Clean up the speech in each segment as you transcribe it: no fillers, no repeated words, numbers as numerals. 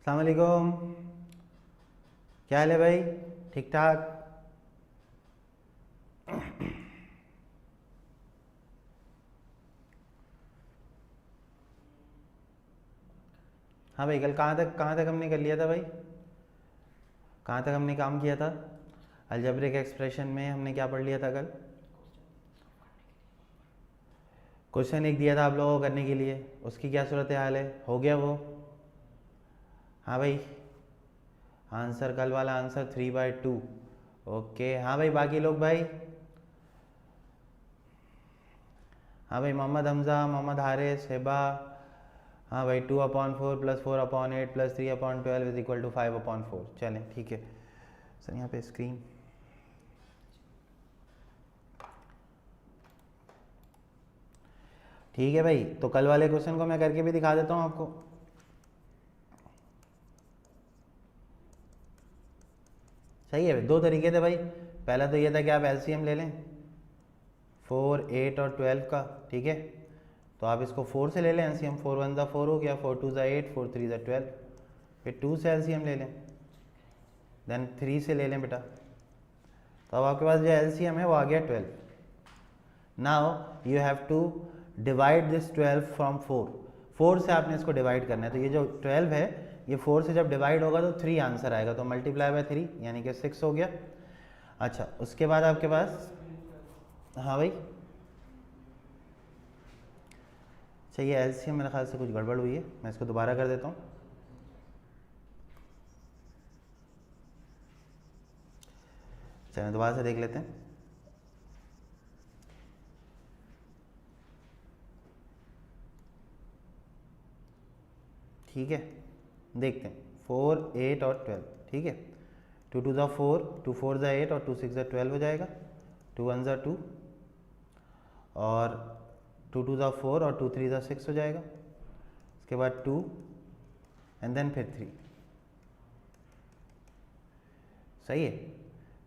अस्सलाम वालेकुम। क्या हाल है भाई? ठीक ठाक? हाँ भाई, कल कहाँ तक हमने कर लिया था भाई? कहाँ तक हमने काम किया था? अलजेब्रिक एक्सप्रेशन में हमने क्या पढ़ लिया था कल? क्वेश्चन एक दिया था आप लोगों को करने के लिए, उसकी क्या सूरत हाल है? हो गया वो? हाँ भाई, आंसर कल वाला आंसर 3/2। ओके। हाँ भाई, बाकी लोग भाई? हाँ भाई, मोहम्मद हमज़ा, मोहम्मद हारिस, हिबा। हाँ भाई, 2/4 + 4/8 + 3/12 = 5/4। चलें ठीक है सर। यहाँ पे स्क्रीन ठीक है भाई। तो कल वाले क्वेश्चन को मैं करके भी दिखा देता हूँ आपको। सही है, दो तरीके थे भाई। पहला तो ये था कि आप एलसीएम ले लें 4, 8 और 12 का, ठीक है। तो आप इसको 4 से ले लें एलसीएम। 4 1 ज़ा 4 हो गया, 4 2 ज़ा 8, 4 3 ज़ा 12। फिर 2 से एलसीएम ले लें, देन 3 से ले लें बेटा। तो अब आपके पास जो एलसीएम है वो आ गया 12। Now you have to divide this 12 from 4। 4 से आपने इसको डिवाइड करना है। तो ये जो 12 है ये 4 से जब डिवाइड होगा तो 3 आंसर आएगा, तो मल्टीप्लाई बाय 3 यानी कि 6 हो गया। अच्छा, उसके बाद आपके पास, हाँ भाई, चाहिए एलसीएम। मेरे ख्याल से कुछ गड़बड़ हुई है, मैं इसको दोबारा कर देता हूँ। चलिए दोबारा से देख लेते हैं। ठीक है, देखते हैं। 4, 8 और 12, ठीक है। 2 2 ज़ा 4, 2 4 ज़ा 8 और 2 6 ज़ा 12 हो जाएगा। 2 1 ज़ा 2 और 2 2 ज़ा 4 और 2 3 ज़ा 6 हो जाएगा। उसके बाद 2 एंड देन फिर 3। सही है।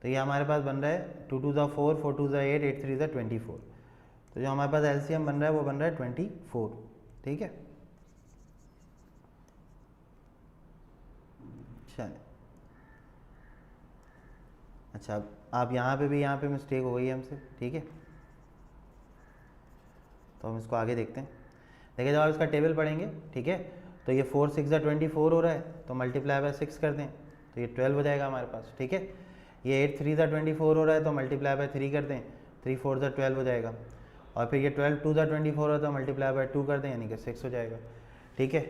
तो ये हमारे पास बन रहा है 2 2 ज़ा 4, 4 2 ज़ा 8, 8 3 ज़ा 24। तो जो हमारे पास एलसीएम बन रहा है वो बन रहा है 24, ठीक है। चलिए, अच्छा अब आप यहाँ पे मिस्टेक हो गई है हमसे, ठीक है। तो हम इसको आगे देखते हैं। देखिए, जब आप इसका टेबल पढ़ेंगे, ठीक है, तो ये 4 6 ज़ा 24 हो रहा है, तो मल्टीप्लाई बाय 6 कर दें तो ये 12 हो जाएगा हमारे पास, ठीक है। ये 8 3 ज़ा 24 हो रहा है, तो मल्टीप्लाई बाय 3 कर दें, 3 4 ज़ा 12 हो जाएगा। और फिर ये 12 2 ज़ा 24 हो रहा है, तो मल्टीप्लाई बाय 2 कर दें यानी कि 6 हो जाएगा, ठीक है।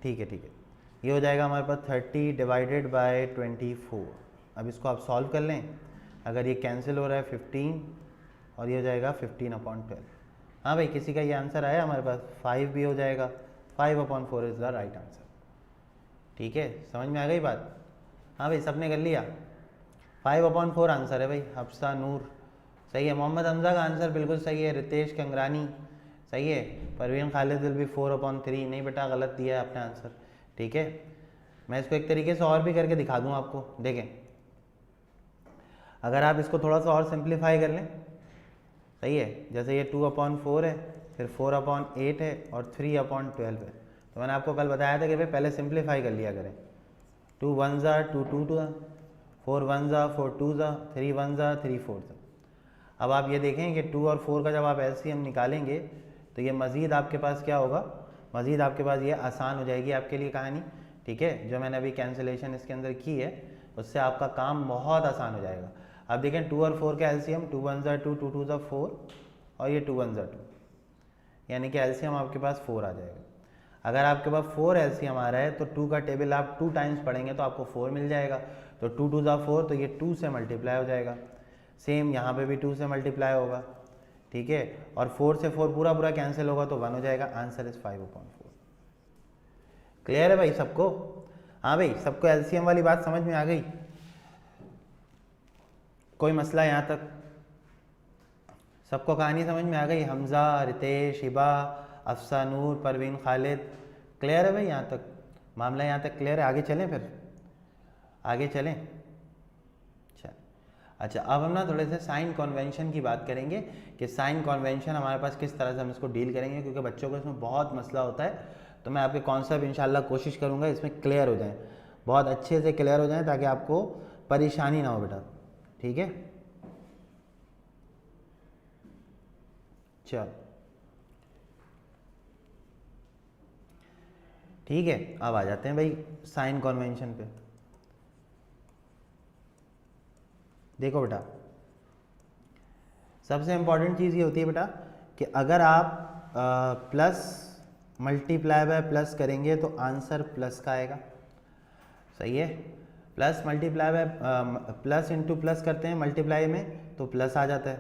ठीक है, ठीक है। ये हो जाएगा हमारे पास 30 डिवाइडेड बाय 24। अब इसको आप सॉल्व कर लें। अगर ये कैंसिल हो रहा है 15 और ये हो जाएगा 15/12। हाँ भाई, किसी का ये आंसर आया हमारे पास? 5 भी हो जाएगा। 5/4 इज़ द राइट आंसर, ठीक है। समझ में आ गई बात? हाँ भाई, सबने कर लिया। 5/4 आंसर है भाई। हफ्सा नूर सही है। मोहम्मद हमज़ा का आंसर बिल्कुल सही है। रितेश कंगरानी सही है। परवीन खालिद विल भी 4/3। नहीं बेटा, गलत दिया है आपने आंसर, ठीक है। मैं इसको एक तरीके से और भी करके दिखा दूँ आपको, देखें। अगर आप इसको थोड़ा सा और सिंप्लीफाई कर लें, सही है, जैसे ये 2/4 है, फिर 4/8 है और 3/12 है। तो मैंने आपको कल बताया था कि भाई पहले सिंप्लीफाई कर लिया करें। 2 1 ज़ा 2 2 ज़ा, 4 1 ज़ा 4 2 ज़ा, 3 1 ज़ा 3 4 ज़ा। अब आप ये देखें कि 2 और 4 का जब आप एलसीएम निकालेंगे तो ये मज़ीद आपके पास क्या होगा? मज़ीद आपके पास ये आसान हो जाएगी आपके लिए कहानी, ठीक है। जो मैंने अभी कैंसिलेशन इसके अंदर की है उससे आपका काम बहुत आसान हो जाएगा। अब देखें 2 और 4 का एलसीएम, 2 1 ज़ा 2, 2 2 ज़ा 4 और ये 2 1 ज़ा 2, यानी कि एलसीएम आपके पास 4 आ जाएगा। अगर आपके पास 4 एलसीएम आ रहा है तो 2 का टेबल आप 2 टाइम्स पढ़ेंगे तो आपको 4 मिल जाएगा। तो 2 2 ज़ा 4, तो ये 2 से मल्टीप्लाई हो जाएगा। सेम यहाँ पे भी 2 से मल्टीप्लाई होगा, ठीक है। और 4 से 4 पूरा पूरा कैंसिल होगा तो 1 हो जाएगा। Answer is 5/4। क्लियर है भाई सबको? हाँ भाई, सबको एलसीएम वाली बात समझ में आ गई? कोई मसला यहाँ तक? सबको कहानी समझ में आ गई? हमज़ा, रितेश, हिबा, अफसा नूर, परवीन खालिद, क्लियर है भाई? यहाँ तक मामला, यहाँ तक क्लियर है? आगे चलें, फिर आगे चलें। अच्छा, अब हम ना थोड़े से साइन कन्वेंशन की बात करेंगे कि साइन कन्वेंशन हमारे पास किस तरह से हम इसको डील करेंगे, क्योंकि बच्चों को इसमें बहुत मसला होता है। तो मैं आपके कॉन्सेप्ट इंशाल्लाह कोशिश करूँगा इसमें क्लियर हो जाए, बहुत अच्छे से क्लियर हो जाए, ताकि आपको परेशानी ना हो बेटा। ठीक है, चल ठीक है। अब आ जाते हैं भाई साइन कन्वेंशन पे। देखो बेटा, सबसे इम्पॉर्टेंट चीज़ ये होती है बेटा कि अगर आप प्लस मल्टीप्लाई बाय प्लस करेंगे तो आंसर प्लस का आएगा। सही है, plus multiply by plus into plus करते हैं मल्टीप्लाई में तो प्लस आ जाता है।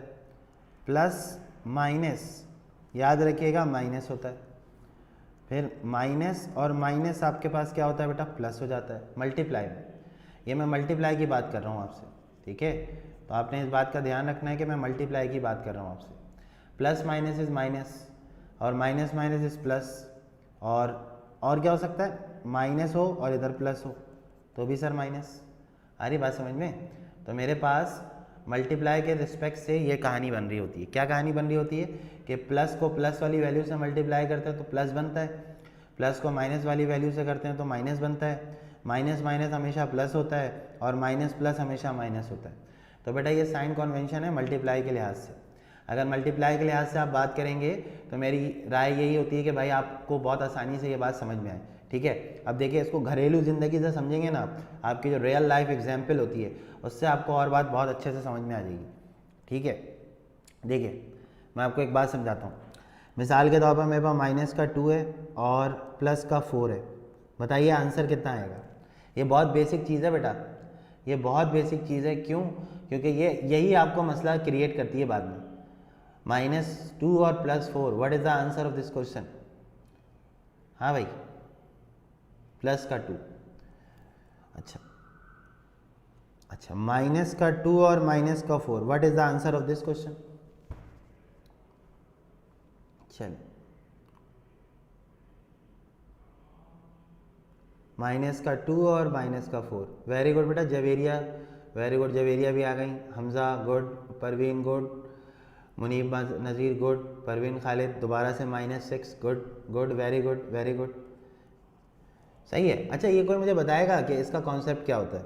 प्लस माइनस याद रखिएगा माइनस होता है, फिर माइनस और माइनस आपके पास क्या होता है बेटा, प्लस हो जाता है मल्टीप्लाई में। ये मैं मल्टीप्लाई की बात कर रहा हूँ आपसे, ठीक है। तो आपने इस बात का ध्यान रखना है कि मैं मल्टीप्लाई की बात कर रहा हूँ आपसे। प्लस माइनस इज माइनस और माइनस माइनस इज प्लस, और क्या हो सकता है, माइनस हो और इधर प्लस हो तो भी सर माइनस। आ रही बात समझ में? तो मेरे पास मल्टीप्लाई के रिस्पेक्ट से ये कहानी बन रही होती है। क्या कहानी बन रही होती है कि प्लस को प्लस वाली वैल्यू से मल्टीप्लाई करते हैं तो प्लस बनता है, प्लस को माइनस वाली वैल्यू से करते हैं तो माइनस बनता है, माइनस माइनस हमेशा प्लस होता है और माइनस प्लस हमेशा माइनस होता है। तो बेटा ये साइन कन्वेंशन है मल्टीप्लाई के लिहाज से। अगर मल्टीप्लाई के लिहाज से आप बात करेंगे तो मेरी राय यही होती है कि भाई आपको बहुत आसानी से ये बात समझ में आए। ठीक है, अब देखिए इसको घरेलू ज़िंदगी से समझेंगे ना, आपकी जो रियल लाइफ एग्जाम्पल होती है उससे आपको और बात बहुत अच्छे से समझ में आ जाएगी। ठीक है, देखिए मैं आपको एक बात समझाता हूँ। मिसाल के तौर पर मेरे पास माइनस का 2 है और प्लस का 4 है, बताइए आंसर कितना आएगा। ये बहुत बेसिक चीज़ है बेटा, ये बहुत बेसिक चीज़ है। क्यों? क्योंकि ये यही आपको मसला क्रिएट करती है बाद में। -2 और +4, what is the answer of this question? हाँ भाई, प्लस का 2। अच्छा, माइनस का 2 और माइनस का 4, what is the answer of this question? चलिए, माइनस का 2 और माइनस का 4। वेरी गुड बेटा, जवेरिया, वेरी गुड, जवेरिया भी आ गई। हमज़ा गुड, परवीन गुड, मुनीब नज़ीर गुड, परवीन खालिद दोबारा से -6, good good, very good very good, सही है। अच्छा, ये कोई मुझे बताएगा कि इसका कॉन्सेप्ट क्या होता है?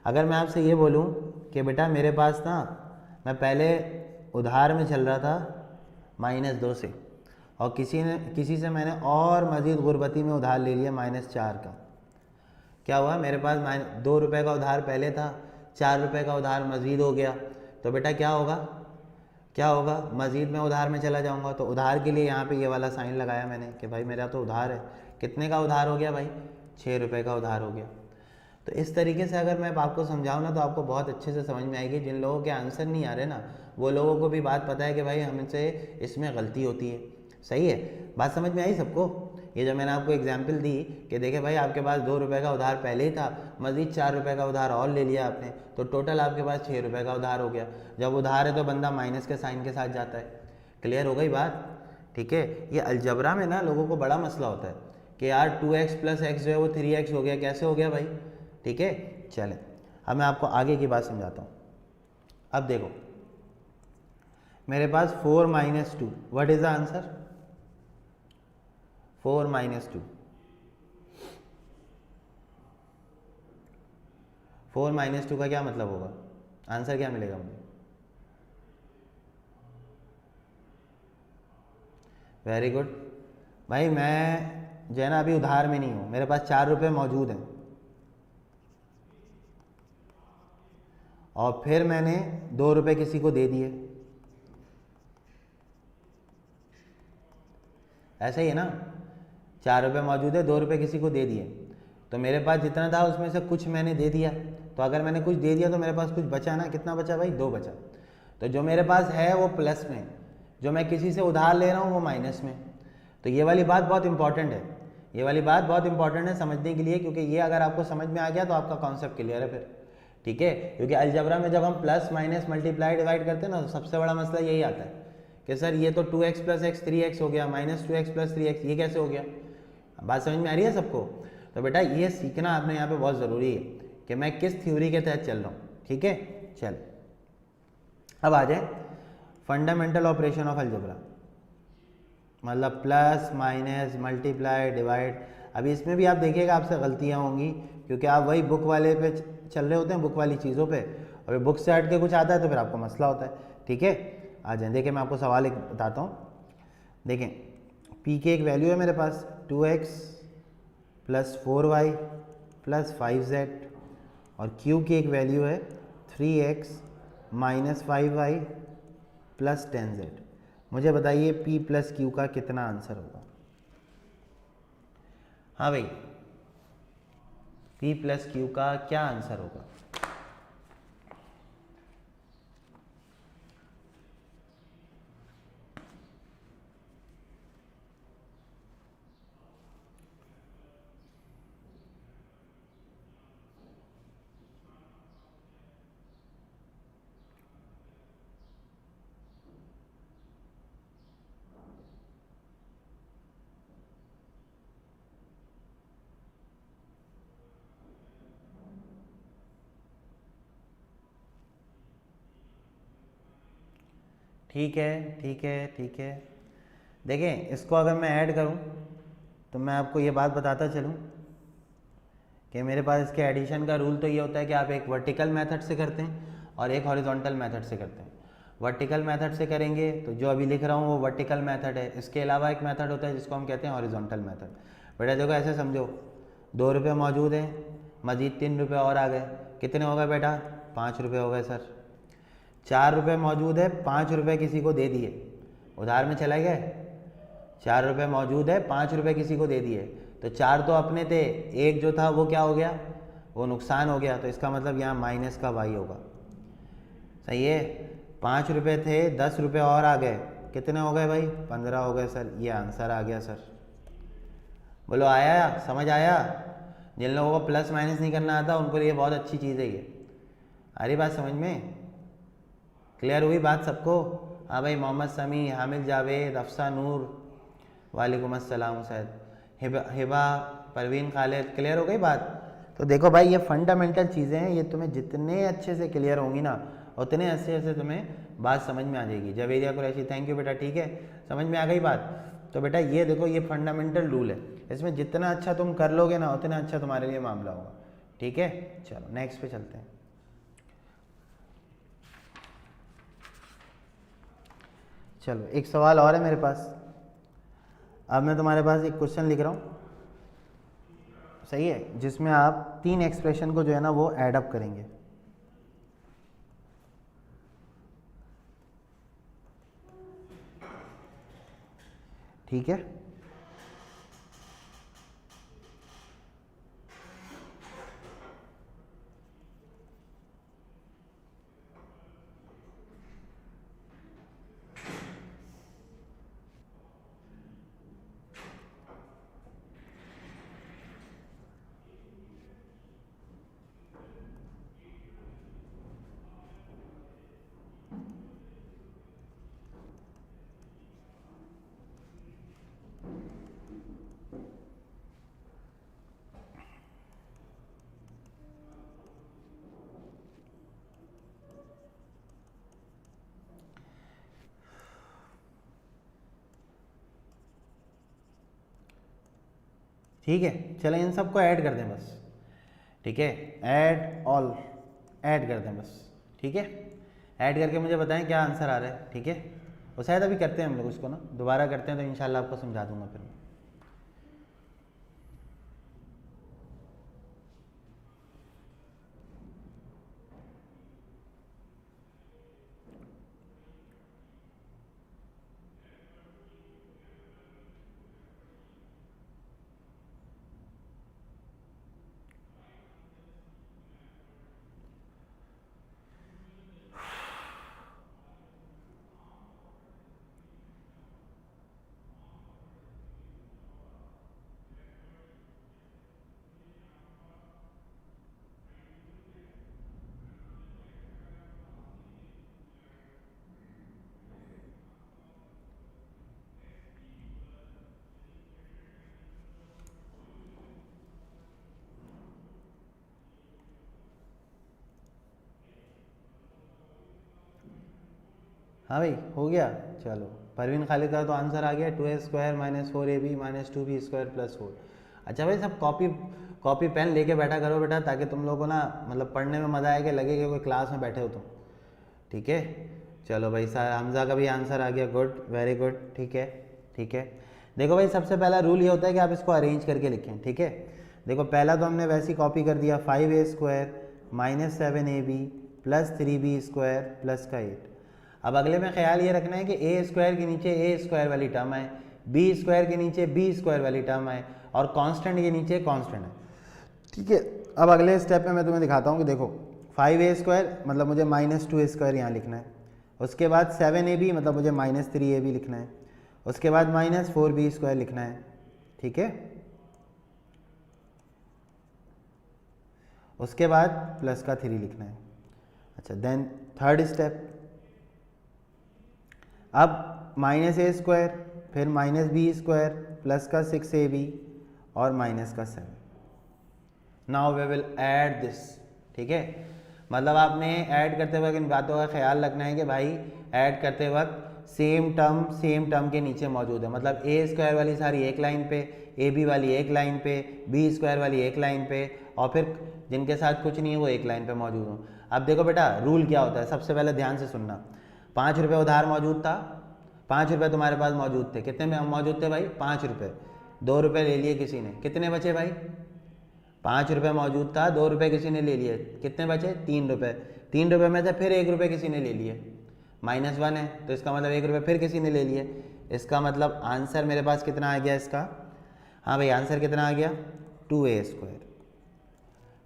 अगर मैं आपसे ये बोलूँ कि बेटा मेरे पास ना, मैं पहले उधार में चल रहा था -2 से, और किसी से मैंने और मज़ीद गुरबती में उधार ले लिया -4 का। क्या हुआ, मेरे पास -2 रुपये का उधार पहले था, 4 रुपये का उधार मज़ीद हो गया। तो बेटा क्या होगा, मज़ीद में उधार में चला जाऊंगा। तो उधार के लिए यहाँ पे ये वाला साइन लगाया मैंने कि भाई मेरा तो उधार है। कितने का उधार हो गया भाई? 6 रुपये का उधार हो गया। तो इस तरीके से अगर मैं आपको समझाऊँ ना तो आपको बहुत अच्छे से समझ में आएगी। जिन लोगों के आंसर नहीं आ रहे ना, वो लोगों को भी बात पता है कि भाई हमसे इसमें गलती होती है। सही है, बात समझ में आई सबको? ये जो मैंने आपको एग्जाम्पल दी कि देखे भाई आपके पास 2 रुपये का उधार पहले ही था, मज़ीद 4 रुपये का उधार और ले लिया आपने, तो टोटल आपके पास 6 रुपये का उधार हो गया। जब उधार है तो बंदा माइनस के साइन के साथ जाता है। क्लियर हो गई बात? ठीक है, ये अलजबरा में ना लोगों को बड़ा मसला होता है कि यार 2x + x जो है वो 3x हो गया, कैसे हो गया भाई? ठीक है, चलें अब मैं आपको आगे की बात समझाता हूँ। अब देखो मेरे पास 4 - 2, व्हाट इज़ द आंसर? 4 - 2, 4 - 2 का क्या मतलब होगा? आंसर क्या मिलेगा मुझे? वेरी गुड भाई, मैं जो है ना अभी उधार में नहीं हूँ, मेरे पास 4 रुपये मौजूद हैं और फिर मैंने 2 रुपये किसी को दे दिए। ऐसा ही है ना, 4 रुपये मौजूद है, 2 रुपये किसी को दे दिए, तो मेरे पास जितना था उसमें से कुछ मैंने दे दिया। तो अगर मैंने कुछ दे दिया तो मेरे पास कुछ बचा ना, कितना बचा भाई? 2 बचा। तो जो मेरे पास है वो प्लस में, जो मैं किसी से उधार ले रहा हूँ वो माइनस में। तो ये वाली बात बहुत इंपॉर्टेंट है, ये वाली बात बहुत इंपॉर्टेंट है समझने के लिए, क्योंकि ये अगर आपको समझ में आ गया तो आपका कॉन्सेप्ट क्लियर है फिर। ठीक है, क्योंकि अलजबरा में जब हम प्लस माइनस मल्टीप्लाई डिवाइड करते हैं ना तो सबसे बड़ा मसला यही आता है कि सर ये तो 2x + x 3x हो गया, -2x + 3x ये कैसे हो गया? बात समझ में आ रही है सबको? तो बेटा ये सीखना आपने यहाँ पे बहुत ज़रूरी है कि मैं किस थ्योरी के तहत चल रहा हूँ। ठीक है, चल अब आ जाए फंडामेंटल ऑपरेशन ऑफ अलजबरा। मतलब प्लस माइनस मल्टीप्लाई डिवाइड। अभी इसमें भी आप देखिएगा आपसे गलतियाँ होंगी, क्योंकि आप वही बुक वाले पे चल रहे होते हैं, बुक वाली चीज़ों पे, और बुक से हट के कुछ आता है तो फिर आपको मसला होता है। ठीक है, आ जाए। देखिए मैं आपको सवाल एक बताता हूँ। देखें, पी की एक वैल्यू है मेरे पास 2x plus 4y plus 5z, और क्यू की एक वैल्यू है 3x minus 5y plus 10z। मुझे बताइए p प्लस क्यू का कितना आंसर होगा। हाँ भाई, p प्लस क्यू का क्या आंसर होगा। ठीक है, ठीक है, ठीक है। देखें, इसको अगर मैं ऐड करूं तो मैं आपको ये बात बताता चलूं कि मेरे पास इसके एडिशन का रूल तो ये होता है कि आप एक वर्टिकल मेथड से करते हैं और एक हॉरिजॉन्टल मेथड से करते हैं। वर्टिकल मेथड से करेंगे तो जो अभी लिख रहा हूँ वो वर्टिकल मेथड है। इसके अलावा एक मेथड होता है जिसको हम कहते हैं हॉरिजॉन्टल मेथड। बेटा देखो ऐसे समझो, 2 रुपये मौजूद हैं, मजीद 3 रुपये और आ गए, कितने हो गए बेटा, 5 रुपये हो गए सर। 4 रुपये मौजूद है, 5 रुपये किसी को दे दिए, उधार में चले गए। 4 रुपये मौजूद है, 5 रुपये किसी को दे दिए, तो 4 तो अपने थे, एक जो था वो क्या हो गया, वो नुकसान हो गया। तो इसका मतलब यहाँ माइनस का वाई होगा। सही है, 5 रुपये थे, 10 रुपये और आ गए, कितने हो गए भाई, 15 हो गए सर। ये आंसर आ गया सर। बोलो आया, समझ आया। जिन लोगों को प्लस माइनस नहीं करना आता उनको लिए बहुत अच्छी चीज़ है ये। आ रही बात समझ में, क्लियर हुई बात सबको। हाँ भाई, मोहम्मद समी, हामिद जावेद, अफसा नूर, वालेकुम अस्सलाम सैद, हिबा, परवीन खालिद, क्लियर हो गई बात। तो देखो भाई, ये फंडामेंटल चीज़ें हैं, ये तुम्हें जितने अच्छे से क्लियर होंगी ना उतने अच्छे से तुम्हें बात समझ में आ जाएगी। जवेरिया कुरैशी, थैंक यू बेटा। ठीक है, समझ में आ गई बात। तो बेटा ये देखो, ये फंडामेंटल रूल है, इसमें जितना अच्छा तुम कर लोगे ना उतना अच्छा तुम्हारे लिए मामला होगा। ठीक है, चलो नेक्स्ट पे चलते हैं। चलो एक सवाल और है मेरे पास। अब मैं तुम्हारे पास एक क्वेश्चन लिख रहा हूँ, सही है, जिसमें आप 3 एक्सप्रेशन को जो है ना वो ऐड अप करेंगे। ठीक है, ठीक है, चलें इन सबको ऐड कर दें बस। ठीक है, ऐड ऑल, ऐड कर दें बस। ठीक है, ऐड करके मुझे बताएं क्या आंसर आ रहा है। ठीक है, और शायद अभी करते हैं हम लोग उसको ना, दोबारा करते हैं तो इंशाल्लाह आपको समझा दूंगा फिर। हाँ भाई, हो गया, चलो परवीन खालिद का तो आंसर आ गया 2a² - 4ab - 2b² + 4। अच्छा भाई सब कॉपी पेन लेके बैठा करो बेटा, ताकि तुम लोगों को ना मतलब पढ़ने में मज़ा आएगा, लगे कि कोई क्लास में बैठे हो तुम। ठीक है, चलो भाई हमजा का भी आंसर आ गया, गुड, वेरी गुड। ठीक है, ठीक है। देखो भाई सबसे पहला रूल ये होता है कि आप इसको अरेंज करके लिखें। ठीक है, देखो पहला तो हमने वैसे ही कॉपी कर दिया, 5a² - 7ab + 3b² + 8। अब अगले में ख्याल ये रखना है कि a² के नीचे a² वाली टर्म है, b² के नीचे b² वाली टर्म है, और कांस्टेंट के नीचे कांस्टेंट है। ठीक है, अब अगले स्टेप में मैं तुम्हें दिखाता हूँ कि देखो 5a² मतलब मुझे -2a² यहाँ लिखना है, उसके बाद 7ab मतलब मुझे -3ab लिखना है, उसके बाद -4b² लिखना है। ठीक है, उसके बाद प्लस का 3 लिखना है। अच्छा, देन थर्ड स्टेप, अब -a², फिर -b² प्लस का 6ab और माइनस का 7। Now we will add this. ठीक है, मतलब आपने ऐड करते वक्त इन बातों का ख्याल रखना है कि भाई ऐड करते वक्त सेम टर्म के नीचे मौजूद है, मतलब a² वाली सारी एक लाइन पे, ab वाली एक लाइन पे, b² वाली एक लाइन पे, और फिर जिनके साथ कुछ नहीं है वो एक लाइन पे मौजूद हो। अब देखो बेटा रूल क्या होता है, सबसे पहले ध्यान से सुनना। 5 रुपये उधार मौजूद था, 5 रुपये तुम्हारे पास मौजूद थे। कितने में मौजूद थे भाई? 5 रुपये। 2 रुपये ले लिए किसी ने, कितने बचे भाई? 5 रुपये मौजूद था, 2 रुपये किसी ने ले लिए, कितने बचे? 3 रुपये। 3 रुपये में से फिर 1 रुपये किसी ने ले लिए, -1 है, तो इसका मतलब 1 रुपये फिर किसी ने ले लिए। इसका मतलब आंसर मेरे पास कितना आ गया इसका? हाँ भाई आंसर कितना आ गया? 2a²।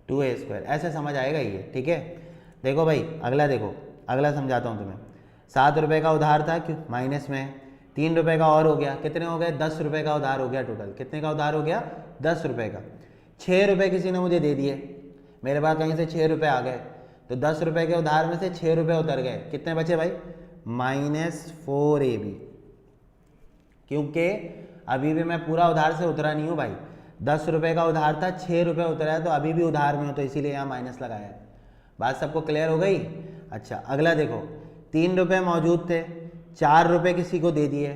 2a², ऐसे समझ आएगा ये। ठीक है, देखो भाई अगला, देखो अगला समझाता हूँ तुम्हें। 7 रुपये का उधार था, क्यों माइनस में, 3 रुपये का और हो गया, कितने हो गए? 10 रुपये का उधार हो गया टोटल। कितने का उधार हो गया? 10 रुपये का। 6 रुपये किसी ने मुझे दे दिए, मेरे पास कहीं से 6 रुपये आ गए, तो 10 रुपये के उधार में से 6 रुपये उतर गए, कितने बचे भाई? -4ab। क्योंकि अभी भी मैं पूरा उधार से उतरा नहीं हूँ भाई, 10 रुपये का उधार था, 6 रुपये उतरा है, तो अभी भी उधार में हो, तो इसीलिए यहाँ माइनस लगाया है। बात सबको क्लियर हो गई? अच्छा अगला देखो, 3 रुपये मौजूद थे, 4 रुपये किसी को दे दिए,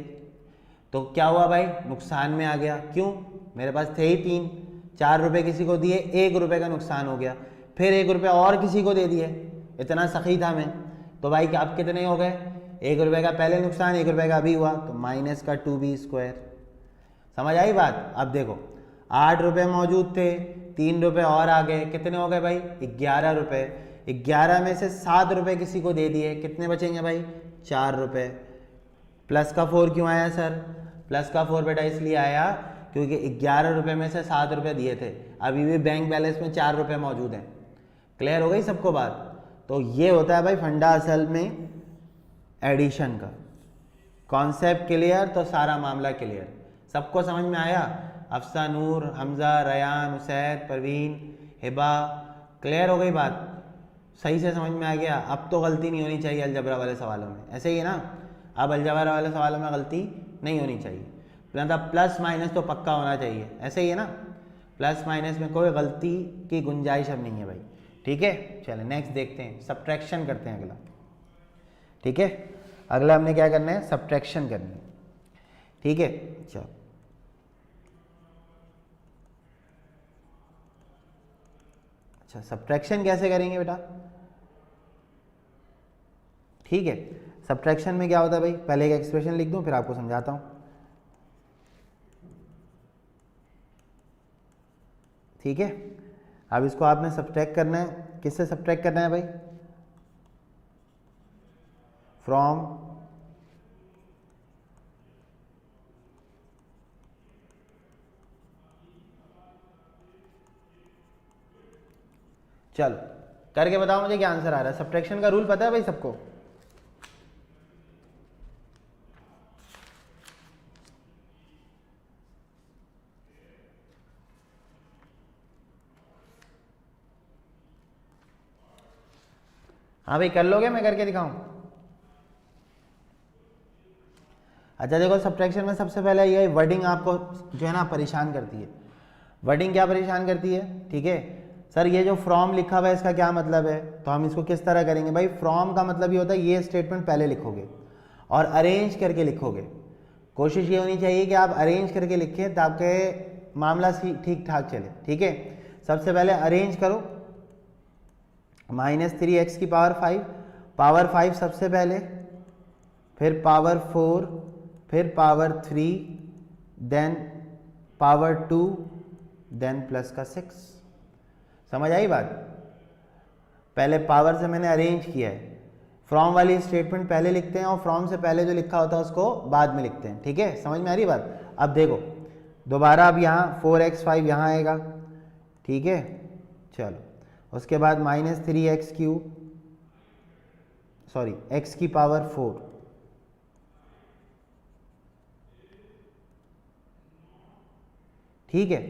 तो क्या हुआ भाई? नुकसान में आ गया। क्यों? मेरे पास थे ही 3, 4 रुपये किसी को दिए, 1 रुपये का नुकसान हो गया, फिर 1 रुपये और किसी को दे दिए, इतना सखी था मैं, तो भाई अब कितने हो गए? 1 रुपये का पहले नुकसान, 1 रुपये का अभी हुआ, तो माइनस का 2b²। समझ आई बात? अब देखो 8 रुपये मौजूद थे, 3 रुपये और आ गए, कितने हो गए भाई? 11 रुपये। 11 में से 7 रुपये किसी को दे दिए, कितने बचेंगे भाई? 4 रुपये। प्लस का 4 क्यों आया सर? प्लस का 4 बेटा इसलिए आया क्योंकि 11 रुपये में से 7 रुपये दिए थे, अभी भी बैंक बैलेंस में 4 रुपये मौजूद हैं। क्लियर हो गई सबको बात? तो ये होता है भाई फंडा असल में एडिशन का। कॉन्सेप्ट क्लियर तो सारा मामला क्लियर। सबको समझ में आया? अफसा, नूर, Hamza, Ryan, Usaid, Parveen, Hiba, clear हो गई बात? सही से समझ में आ गया? अब तो गलती नहीं होनी चाहिए अलजबरा वाले सवालों में, ऐसे ही है ना? अब अलजबरा वाले सवालों में गलती नहीं होनी चाहिए, मतलब प्लस माइनस तो पक्का होना चाहिए, ऐसे ही है ना? प्लस माइनस में कोई गलती की गुंजाइश अब नहीं है भाई। ठीक है, चले नेक्स्ट देखते हैं, सब्ट्रैक्शन करते हैं अगला। ठीक है, अगला हमने क्या करना है? सब्ट्रैक्शन करनी है। ठीक है, चलो अच्छा सब्ट्रैक्शन कैसे करेंगे बेटा? ठीक है, सब्ट्रैक्शन में क्या होता है भाई? पहले एक एक्सप्रेशन लिख दूं फिर आपको समझाता हूं। ठीक है, अब इसको आपने सब्ट्रैक्ट करना है, किससे सब्ट्रैक्ट करना है भाई? फ्रॉम चलो करके बताओ मुझे क्या आंसर आ रहा है। सब्ट्रैक्शन का रूल पता है भाई सबको? हाँ भाई कर लोगे? मैं करके दिखाऊं? अच्छा देखो, सब्ट्रैक्शन में सबसे पहले ये वर्डिंग आपको जो है ना परेशान करती है। वर्डिंग क्या परेशान करती है? ठीक है सर, ये जो फ्रॉम लिखा हुआ है इसका क्या मतलब है? तो हम इसको किस तरह करेंगे भाई? फ्रॉम का मतलब ये होता है ये स्टेटमेंट पहले लिखोगे और अरेंज करके लिखोगे। कोशिश ये होनी चाहिए कि आप अरेंज करके लिखें ताकि मामला ठीक ठाक चले। ठीक है, सबसे पहले अरेंज करो, -3x की पावर 5 सबसे पहले, फिर पावर 4, फिर power 3, then power 2, then plus का 6। समझ आई बात? पहले पावर से मैंने अरेंज किया है। फ्रॉम वाली स्टेटमेंट पहले लिखते हैं और फ्रॉम से पहले जो लिखा होता है उसको बाद में लिखते हैं। ठीक है, समझ में आ रही बात? अब देखो दोबारा, अब यहाँ 4x5 यहाँ आएगा। ठीक है, चलो उसके बाद -3x3, सॉरी x की पावर 4, ठीक है।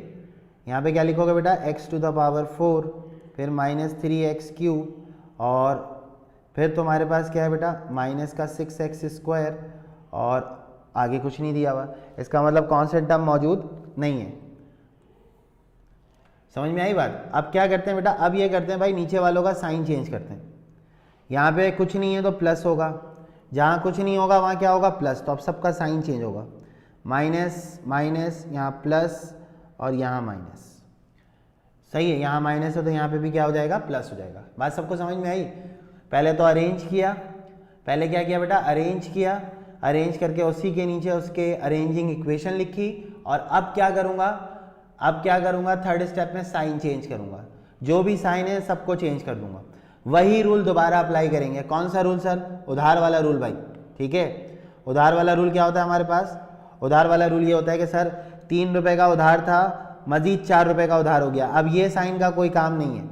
यहाँ पे क्या लिखोगे बेटा, x टू द पावर 4, फिर -3x3, और फिर तुम्हारे पास क्या है बेटा, माइनस का 6x², और आगे कुछ नहीं दिया हुआ। इसका मतलब कौन सा टर्म मौजूद नहीं है। समझ में आई बात? अब क्या करते हैं बेटा, अब ये करते हैं भाई, नीचे वालों का साइन चेंज करते हैं। यहाँ पे कुछ नहीं है तो प्लस होगा, जहाँ कुछ नहीं होगा वहाँ क्या होगा, प्लस। तो अब सबका साइन चेंज होगा, माइनस माइनस, यहाँ प्लस और यहाँ माइनस। सही है, यहाँ माइनस है तो यहाँ पे भी क्या हो जाएगा, प्लस हो जाएगा। बात सबको समझ में आई? पहले तो अरेंज किया, पहले क्या किया बेटा, अरेंज किया, अरेंज करके उसी के नीचे उसके अरेंजिंग इक्वेशन लिखी। और अब क्या करूँगा, थर्ड स्टेप में साइन चेंज करूँगा। जो भी साइन है सबको चेंज कर दूंगा। वही रूल दोबारा अप्लाई करेंगे। कौन सा रूल सर? उधार वाला रूल भाई। ठीक है, उधार वाला रूल क्या होता है हमारे पास? उधार वाला रूल ये होता है कि सर 3 रुपये का उधार था, मजीद 4 रुपये का उधार हो गया। अब ये साइन का कोई काम नहीं है,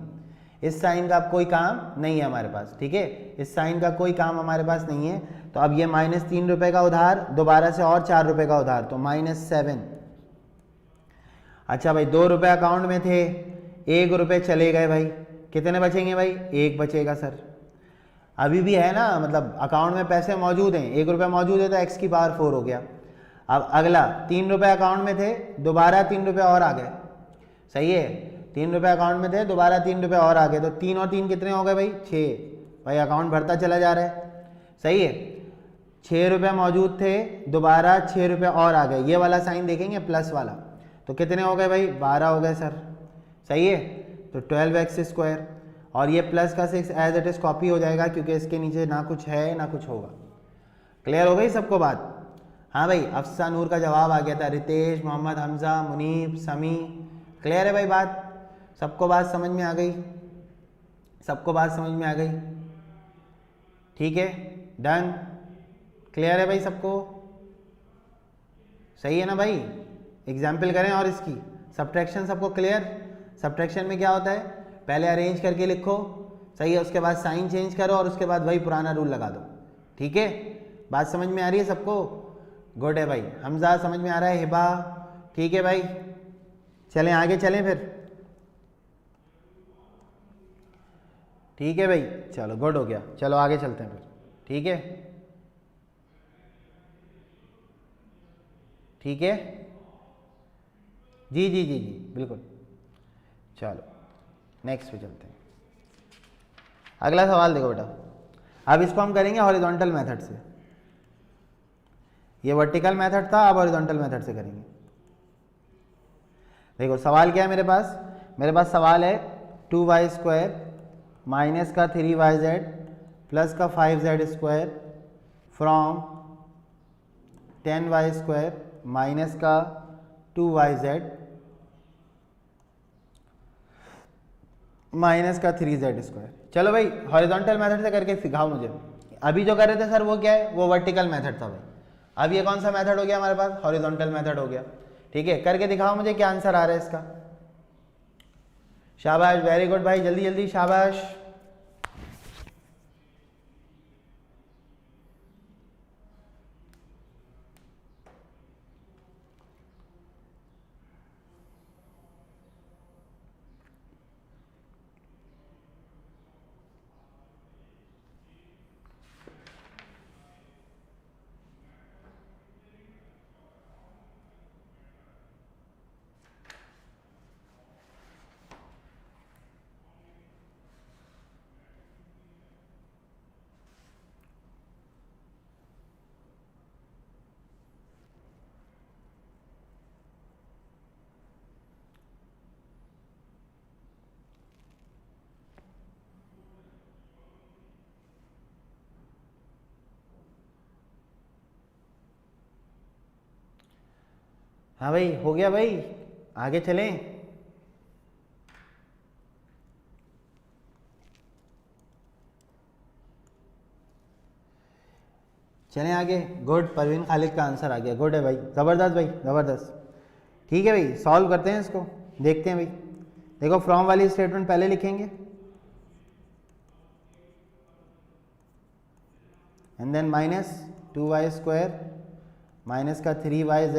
इस साइन का कोई काम नहीं है हमारे पास। ठीक है, इस साइन का कोई काम हमारे पास नहीं है। तो अब ये -3 रुपये का उधार, दोबारा से और 4 रुपये का उधार, तो -7। अच्छा भाई, 2 रुपये अकाउंट में थे, 1 रुपये चले गए भाई, कितने बचेंगे भाई? 1 बचेगा सर। अभी भी है ना, मतलब अकाउंट में पैसे मौजूद हैं, 1 रुपये मौजूद है तो x की पावर 4 हो गया। अब अगला 3 रुपये अकाउंट में थे, दोबारा 3 रुपये और आ गए। सही है, 3 रुपये अकाउंट में थे, दोबारा 3 रुपये और आ गए, तो 3 और 3 कितने हो गए भाई? 6। भाई अकाउंट बढ़ता चला जा रहा है। सही है, 6 रुपये मौजूद थे, दोबारा 6 रुपये और आ गए। ये वाला साइन देखेंगे प्लस वाला, तो कितने हो गए भाई? 12 हो गए सर। सही है, तो 12x², और ये प्लस का 6 एज इट इज कॉपी हो जाएगा क्योंकि इसके नीचे ना कुछ है ना कुछ होगा। क्लियर हो गई सबको बात? हाँ भाई, अफसा नूर का जवाब आ गया था, रितेश, मोहम्मद हमजा, मुनीब, समी। क्लियर है भाई बात? सबको बात समझ में आ गई? सबको बात समझ में आ गई? ठीक है, डन। क्लियर है भाई सबको? सही है ना भाई? एग्जाम्पल करें और इसकी सब्ट्रैक्शन सबको क्लियर? सब्ट्रैक्शन में क्या होता है, पहले अरेंज करके लिखो, सही है, उसके बाद साइन चेंज करो और उसके बाद वही पुराना रूल लगा दो। ठीक है, बात समझ में आ रही है सबको? गुड है भाई। हमजा समझ में आ रहा है? हिबा ठीक है भाई, चलें आगे चलें फिर। ठीक है भाई, चलो गुड हो गया, चलो आगे चलते हैं फिर। ठीक है, ठीक है, जी जी जी जी बिल्कुल। चलो नेक्स्ट पे चलते हैं। अगला सवाल देखो बेटा, अब इसको हम करेंगे हॉरिजॉन्टल मेथड से। ये वर्टिकल मेथड था, अब हॉरिजॉन्टल मेथड से करेंगे। देखो सवाल क्या है मेरे पास? मेरे पास सवाल है 2y² माइनस का 3yz प्लस का 5z² फ्रॉम 10y² माइनस का 2yz माइनस का 3z²। चलो भाई हॉरिजॉन्टल मेथड से करके सिखाओ मुझे। अभी जो कर रहे थे सर वो क्या है? वो वर्टिकल मेथड था भाई। अब ये कौन सा मेथड हो गया हमारे पास? हॉरिजॉन्टल मेथड हो गया। ठीक है, करके दिखाओ मुझे क्या आंसर आ रहा है इसका। शाबाश, वेरी गुड भाई, जल्दी जल्दी शाबाश। हाँ भाई हो गया भाई, आगे चलें। चलें आगे। गुड, परवीन खालिद का आंसर आ गया, गुड है भाई, ज़बरदस्त भाई ज़बरदस्त। ठीक है भाई, सॉल्व करते हैं इसको, देखते हैं भाई। देखो फ्रॉम वाली स्टेटमेंट पहले लिखेंगे and then minus 2y² minus का 3yz।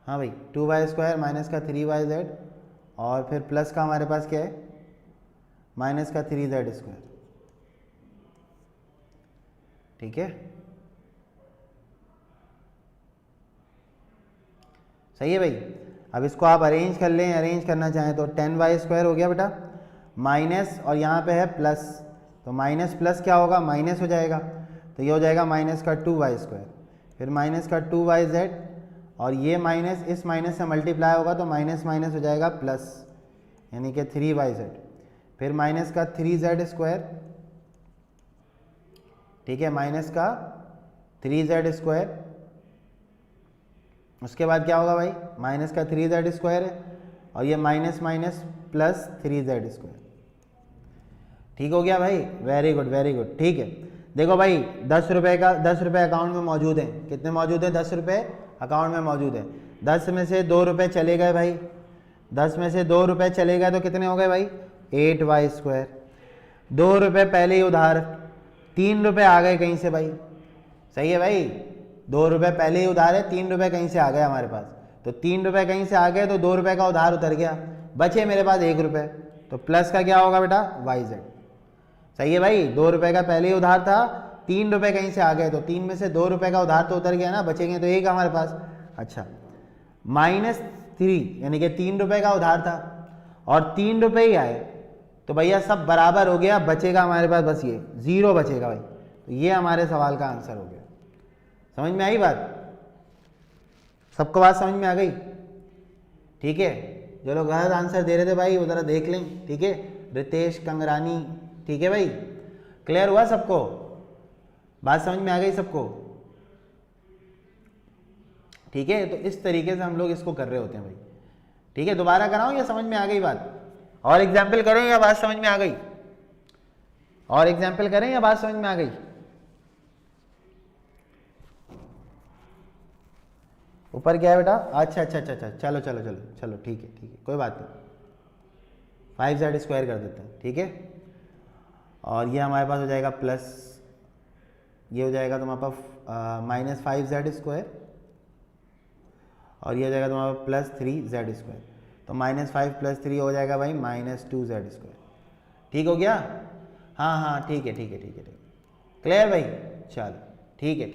हाँ भाई 2y² माइनस का 3yz और फिर प्लस का हमारे पास क्या है, माइनस का 3z²। ठीक है, सही है भाई। अब इसको आप अरेंज कर लें, अरेंज करना चाहें तो 10y² हो गया बेटा, माइनस और यहाँ पे है प्लस, तो माइनस प्लस क्या होगा, माइनस हो जाएगा, तो ये हो जाएगा माइनस का 2y², फिर माइनस का 2yz और ये माइनस इस माइनस से मल्टीप्लाई होगा तो माइनस माइनस हो जाएगा प्लस, यानी कि 3yz, फिर माइनस का 3z²। ठीक है, माइनस का 3z²। उसके बाद क्या होगा भाई, माइनस का 3z² है और ये माइनस माइनस प्लस 3z²। ठीक हो गया भाई, वेरी गुड वेरी गुड। ठीक है, देखो भाई 10 रुपये का 10 रुपये अकाउंट में मौजूद हैं, कितने मौजूद है, 10 रुपये अकाउंट में मौजूद है। 10 में से 2 रुपये चले गए भाई, 10 में से 2 रुपये चले गए तो कितने हो गए भाई, 8y²। 2 रुपये पहले ही उधार, 3 रुपये आ गए कहीं से भाई, सही है भाई, 2 रुपये पहले ही उधार है, 3 रुपये कहीं से आ गए हमारे पास, तो 3 रुपये कहीं से आ गए तो 2 रुपये का उधार उतर गया, बचे मेरे पास 1 रुपये, तो प्लस का क्या होगा बेटा, yz। सही है भाई, 2 रुपये का पहले ही उधार था, 3 रुपये कहीं से आ गए तो 3 में से 2 रुपये का उधार तो उतर गया ना, बचेंगे तो 1 हमारे पास। अच्छा, -3 यानी कि 3 रुपये का उधार था और 3 रुपये ही आए, तो भैया सब बराबर हो गया, बचेगा हमारे पास बस ये 0 बचेगा भाई, तो ये हमारे सवाल का आंसर हो गया। समझ में आई बात, सबको बात समझ में आ गई। ठीक है, जो लोग गलत आंसर दे रहे थे भाई वो जरा देख लें। ठीक है, रितेश कंगरानी, ठीक है भाई, क्लियर हुआ सबको, बात समझ में आ गई सबको। ठीक है, तो इस तरीके से हम लोग इसको कर रहे होते हैं भाई। ठीक है, दोबारा कराऊं या समझ में आ गई बात, और एग्जाम्पल करें या बात समझ में आ गई, और एग्जाम्पल करें या बात समझ में आ गई। ऊपर क्या है बेटा, अच्छा अच्छा अच्छा अच्छा, चलो चलो चलो चलो, ठीक है कोई बात नहीं, 5z² कर देते हैं। ठीक है, और ये हमारे पास हो जाएगा प्लस, ये हो जाएगा तुम्हारे पास -5z² और ये हो जाएगा तुम्हारा प्लस 3z², तो -5 + 3 हो जाएगा भाई -2z²। ठीक हो गया, हाँ हाँ ठीक है ठीक है ठीक है ठीक, क्लियर भाई, चलो ठीक है,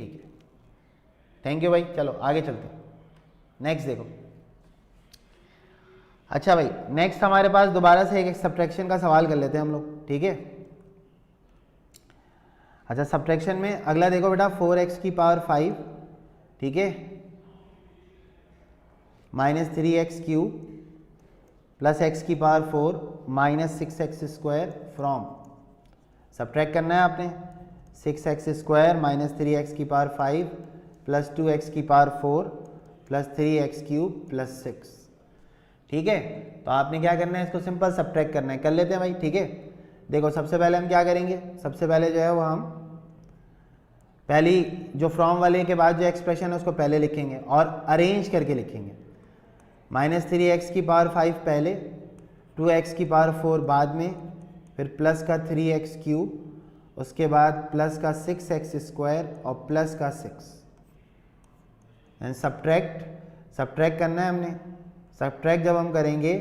थैंक यू भाई। चलो आगे चलते हैं, नेक्स्ट देखो। अच्छा भाई, नेक्स्ट हमारे पास दोबारा से एक सब्ट्रैक्शन का सवाल कर लेते हैं हम लोग। ठीक है, अच्छा सब्ट्रैक्शन में अगला देखो बेटा, 4x⁵, ठीक है, -3x³ + x⁴ -6x² from, subtract करना है आपने, 6x² - 3x⁵ + 2x⁴ + 3x³ + 6। ठीक है, तो आपने क्या करना है, इसको सिंपल सब्ट्रैक्ट करना है, कर लेते हैं भाई। ठीक है, देखो सबसे पहले हम क्या करेंगे, सबसे पहले जो है वो हम पहली जो फ्रॉम वाले के बाद जो एक्सप्रेशन है उसको पहले लिखेंगे और अरेंज करके लिखेंगे। -3x⁵ पहले, 2x⁴ बाद में, फिर प्लस का 3x³, उसके बाद प्लस का 6x² और प्लस का 6, एंड सब्ट्रैक्ट करना है हमने। सब्ट्रैक्ट जब हम करेंगे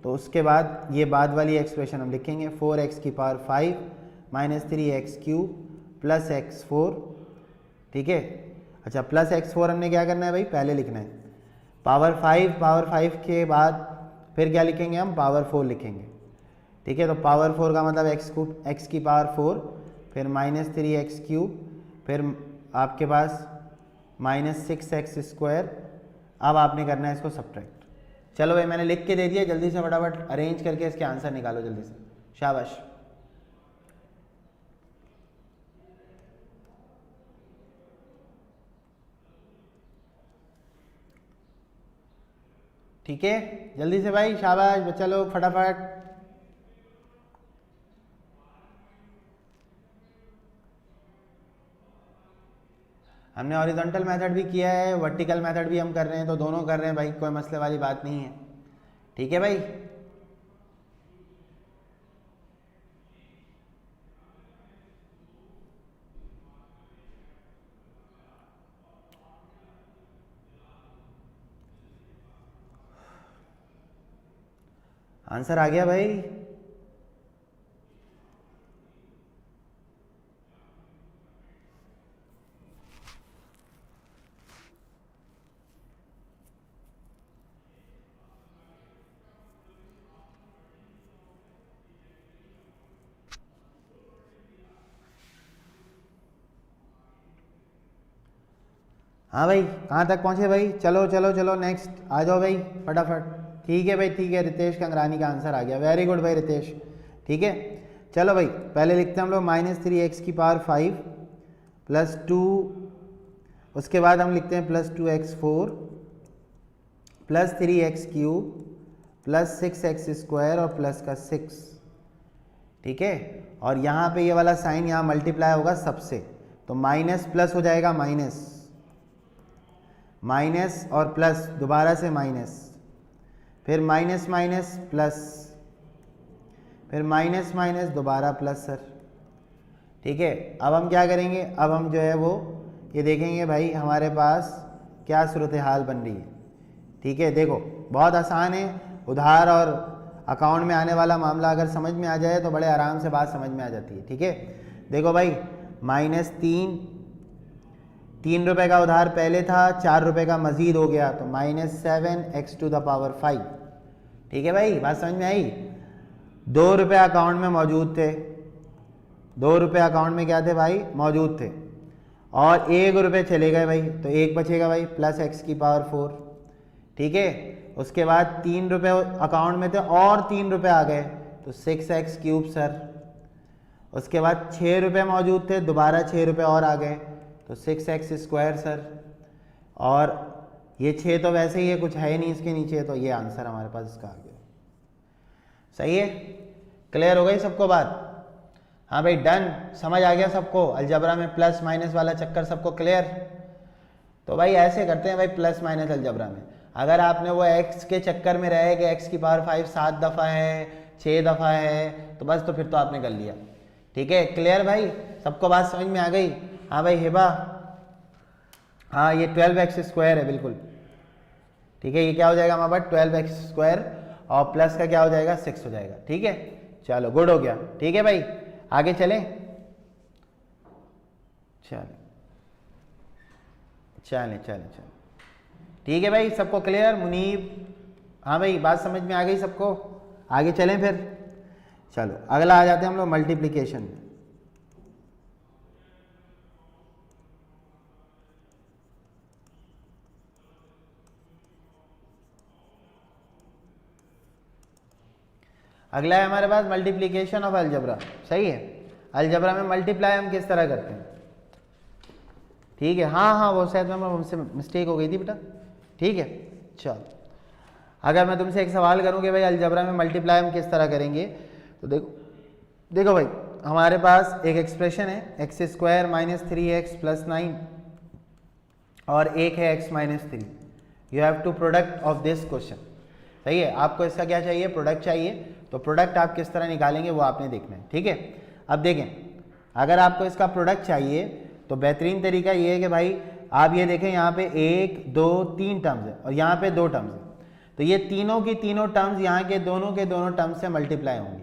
तो उसके बाद ये बाद वाली एक्सप्रेशन हम लिखेंगे, 4x⁵ - 3x³ + x4। ठीक है, अच्छा प्लस x4 हमने क्या करना है भाई, पहले लिखना है, पावर 5 के बाद फिर क्या लिखेंगे हम, पावर 4 लिखेंगे। ठीक है, तो पावर 4 का मतलब x⁴, फिर -3x³, फिर आपके पास -6x²। अब आपने करना है इसको सब्ट्रैक्ट। चलो भाई मैंने लिख के दे दिया, जल्दी से फटाफट अरेंज करके इसके आंसर निकालो जल्दी से, शाबाश। ठीक है, जल्दी से भाई, शाबाश बच्चा लोग, फटाफट। हमने हॉरिजॉन्टल मेथड भी किया है, वर्टिकल मेथड भी हम कर रहे हैं, तो दोनों कर रहे हैं भाई, कोई मसले वाली बात नहीं है। ठीक है भाई, आंसर आ गया भाई। हाँ भाई, कहाँ तक पहुँचे भाई? चलो चलो चलो, नेक्स्ट आ जाओ भाई फटाफट। ठीक है भाई, ठीक है, रितेश कंगरानी का आंसर आ गया, वेरी गुड भाई रितेश। ठीक है, चलो भाई, पहले लिखते हैं हम लोग -3x⁵ प्लस 2, उसके बाद हम लिखते हैं +2x4 plus 3x³ plus 6x² और प्लस का 6। ठीक है, और यहाँ पे ये वाला साइन यहाँ मल्टीप्लाई होगा सबसे, तो माइनस प्लस हो जाएगा, माइनस माइनस और प्लस, दोबारा से माइनस, फिर माइनस माइनस प्लस, फिर माइनस माइनस दोबारा प्लस सर। ठीक है, अब हम क्या करेंगे, अब हम जो है वो ये देखेंगे भाई हमारे पास क्या सूरत हाल बन रही है। ठीक है, देखो बहुत आसान है, उधार और अकाउंट में आने वाला मामला अगर समझ में आ जाए तो बड़े आराम से बात समझ में आ जाती है। ठीक है, देखो भाई, -3 रुपये का उधार पहले था, 4 रुपये का मजीद हो गया, तो -7x⁵ ठीक है भाई, बात समझ में आई। 2 रुपये अकाउंट में मौजूद थे, 2 रुपये अकाउंट में क्या थे भाई, मौजूद थे, और 1 रुपये चले गए भाई, तो 1 बचेगा भाई, प्लस x⁴। ठीक है, उसके बाद 3 रुपये अकाउंट में थे और 3 रुपये आ गए, तो 6x³ सर। उसके बाद 6 रुपये मौजूद थे, दोबारा 6 रुपये और आ गए, तो 6x² सर। और ये 6 तो वैसे ही है, कुछ है नहीं इसके नीचे, तो ये आंसर हमारे पास इसका आ गया। सही है, क्लियर हो गई सबको बात? हाँ भाई डन, समझ आ गया सबको, अलजबरा में प्लस माइनस वाला चक्कर सबको क्लियर? तो भाई ऐसे करते हैं भाई, प्लस माइनस अलजबरा में अगर आपने वो x के चक्कर में रहे कि x⁵ 7 दफ़ा है, 6 दफ़ा है, तो बस, तो फिर तो आपने कर लिया। ठीक है, क्लियर भाई, सबको बात समझ में आ गई? हाँ भाई हिबा, हाँ ये 12x² है बिल्कुल। ठीक है, ये क्या हो जाएगा हमारे पास 12x² और प्लस का क्या हो जाएगा 6 हो जाएगा। ठीक है, चलो गुड हो गया। ठीक है भाई, आगे चलें, चलें चलें चलें चलें। ठीक है भाई, सबको क्लियर? मुनीब, हाँ भाई बात समझ में आ गई सबको? आगे चलें फिर, चलो अगला आ जाते हैं हम लोग मल्टीप्लिकेशन में। अगला है हमारे पास मल्टीप्लिकेशन ऑफ अलजबरा। सही है, अलजबरा में मल्टीप्लाई हम किस तरह करते हैं? ठीक है, हाँ हाँ वो शायद हमसे मिस्टेक हो गई थी बेटा। ठीक है, चलो अगर मैं तुमसे एक सवाल करूँ कि भाई अलजबरा में मल्टीप्लाई हम किस तरह करेंगे, तो देखो भाई हमारे पास एक एक्सप्रेशन है x² - 3x + 9 और एक है x - 3। You have to product of this question. सही है, आपको इसका क्या चाहिए, प्रोडक्ट चाहिए, तो प्रोडक्ट आप किस तरह निकालेंगे वो आपने देखना है। ठीक है, अब देखें, अगर आपको इसका प्रोडक्ट चाहिए तो बेहतरीन तरीका ये है कि भाई आप ये देखें, यहाँ पे 1 2 3 टर्म्स है और यहाँ पे 2 टर्म्स है, तो ये तीनों की तीनों टर्म्स यहाँ के दोनों टर्म्स से मल्टीप्लाई होंगी।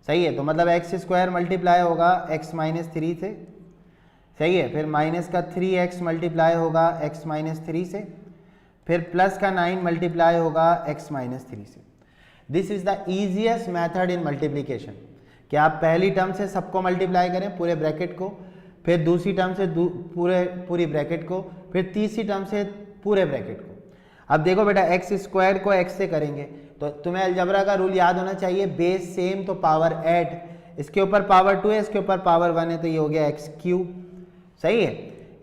सही है, तो मतलब x² मल्टीप्लाई होगा x - 3 से। सही है, फिर माइनस का 3x मल्टीप्लाई होगा x - 3 से, फिर प्लस का 9 मल्टीप्लाई होगा x - 3 से। This is the easiest method in multiplication कि आप पहली टर्म से सबको मल्टीप्लाई करें, पूरे ब्रैकेट को, फिर दूसरी टर्म से पूरी ब्रैकेट को, फिर तीसरी टर्म से पूरे ब्रैकेट को। अब देखो बेटा, x² को x से करेंगे तो तुम्हें अलजबरा का रूल याद होना चाहिए, बेस सेम तो पावर ऐड, इसके ऊपर पावर 2 है, इसके ऊपर पावर 1 है, तो ये हो गया x³। सही है,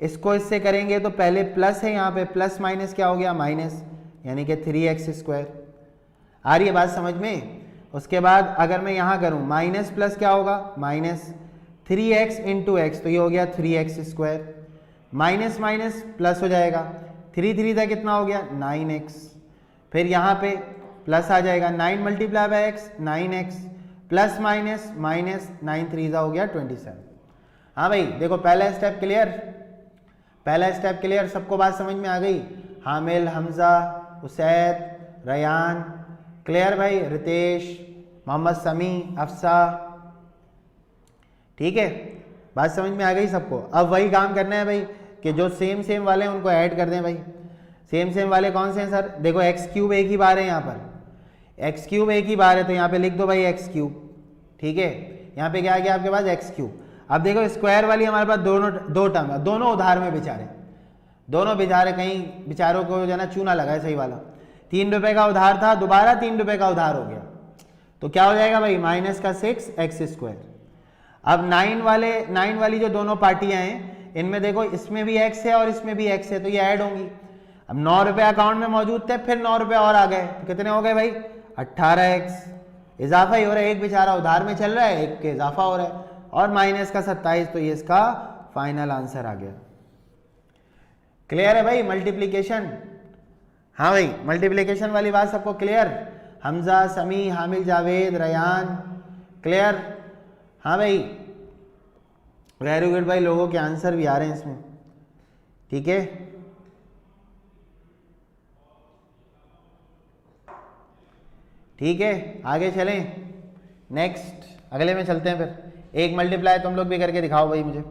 इसको इससे करेंगे तो पहले प्लस है, यहाँ पे प्लस माइनस क्या हो गया, माइनस, यानी कि 3x²। आ रही है बात समझ में? उसके बाद अगर मैं यहाँ करूँ माइनस प्लस क्या होगा, माइनस 3x इंटू एक्स, तो ये हो गया 3x square, minus minus plus हो जाएगा, 3 3 था कितना हो गया 9x, फिर यहाँ पे प्लस आ जाएगा 9 multiply by x 9x, plus minus minus 9 3 हो गया 27। हाँ भाई देखो पहला स्टेप क्लियर, पहला स्टेप क्लियर, सबको बात समझ में आ गई? हामिल, हमजा, उसैद, रयान, क्लियर भाई, रितेश, मोहम्मद समी, अफसा, ठीक है, बात समझ में आ गई सबको? अब वही काम करना है भाई कि जो सेम सेम वाले हैं उनको ऐड कर दें भाई। सेम सेम वाले कौन से हैं सर? देखो एक्स क्यूब एक ही बार है, यहाँ पर एक्स क्यूब एक ही बार है, तो यहाँ पे लिख दो भाई एक्स क्यूब, ठीक है। यहाँ पे क्या आ गया आपके पास एक्स क्यूब। अब देखो स्क्वायर वाली हमारे पास दो टर्म है, दोनों उधार में बेचारे, दोनों बेचारे कहीं बेचारों को जो है ना चूना लगा है, सही वाला। 3 रुपए का उधार था, दोबारा 3 रुपए का उधार हो गया, तो क्या हो जाएगा भाई माइनस का 6x स्क्वायर। अब 9 वाली जो दोनों पार्टियां हैं इनमें देखो इसमें भी x है और इसमें भी x है, तो ये ऐड होंगी। अब 9 रुपए अकाउंट में मौजूद थे, फिर 9 रुपए और आ गए, तो कितने हो गए भाई 18x, इजाफा ही हो रहा है, एक बेचारा उधार में चल रहा है, एक के इजाफा हो रहा है, और माइनस का 27, तो ये इसका फाइनल आंसर आ गया। क्लियर है भाई मल्टीप्लीकेशन? हाँ भाई मल्टीप्लीकेशन वाली बात सबको क्लियर? हमजा, समी, हामिल, जावेद, रयान, क्लियर? हाँ भाई वेरी गुड भाई, लोगों के आंसर भी आ रहे हैं इसमें, ठीक है। ठीक है आगे चलें, नेक्स्ट अगले में चलते हैं, फिर एक मल्टीप्लाई तुम लोग भी करके दिखाओ भाई मुझे।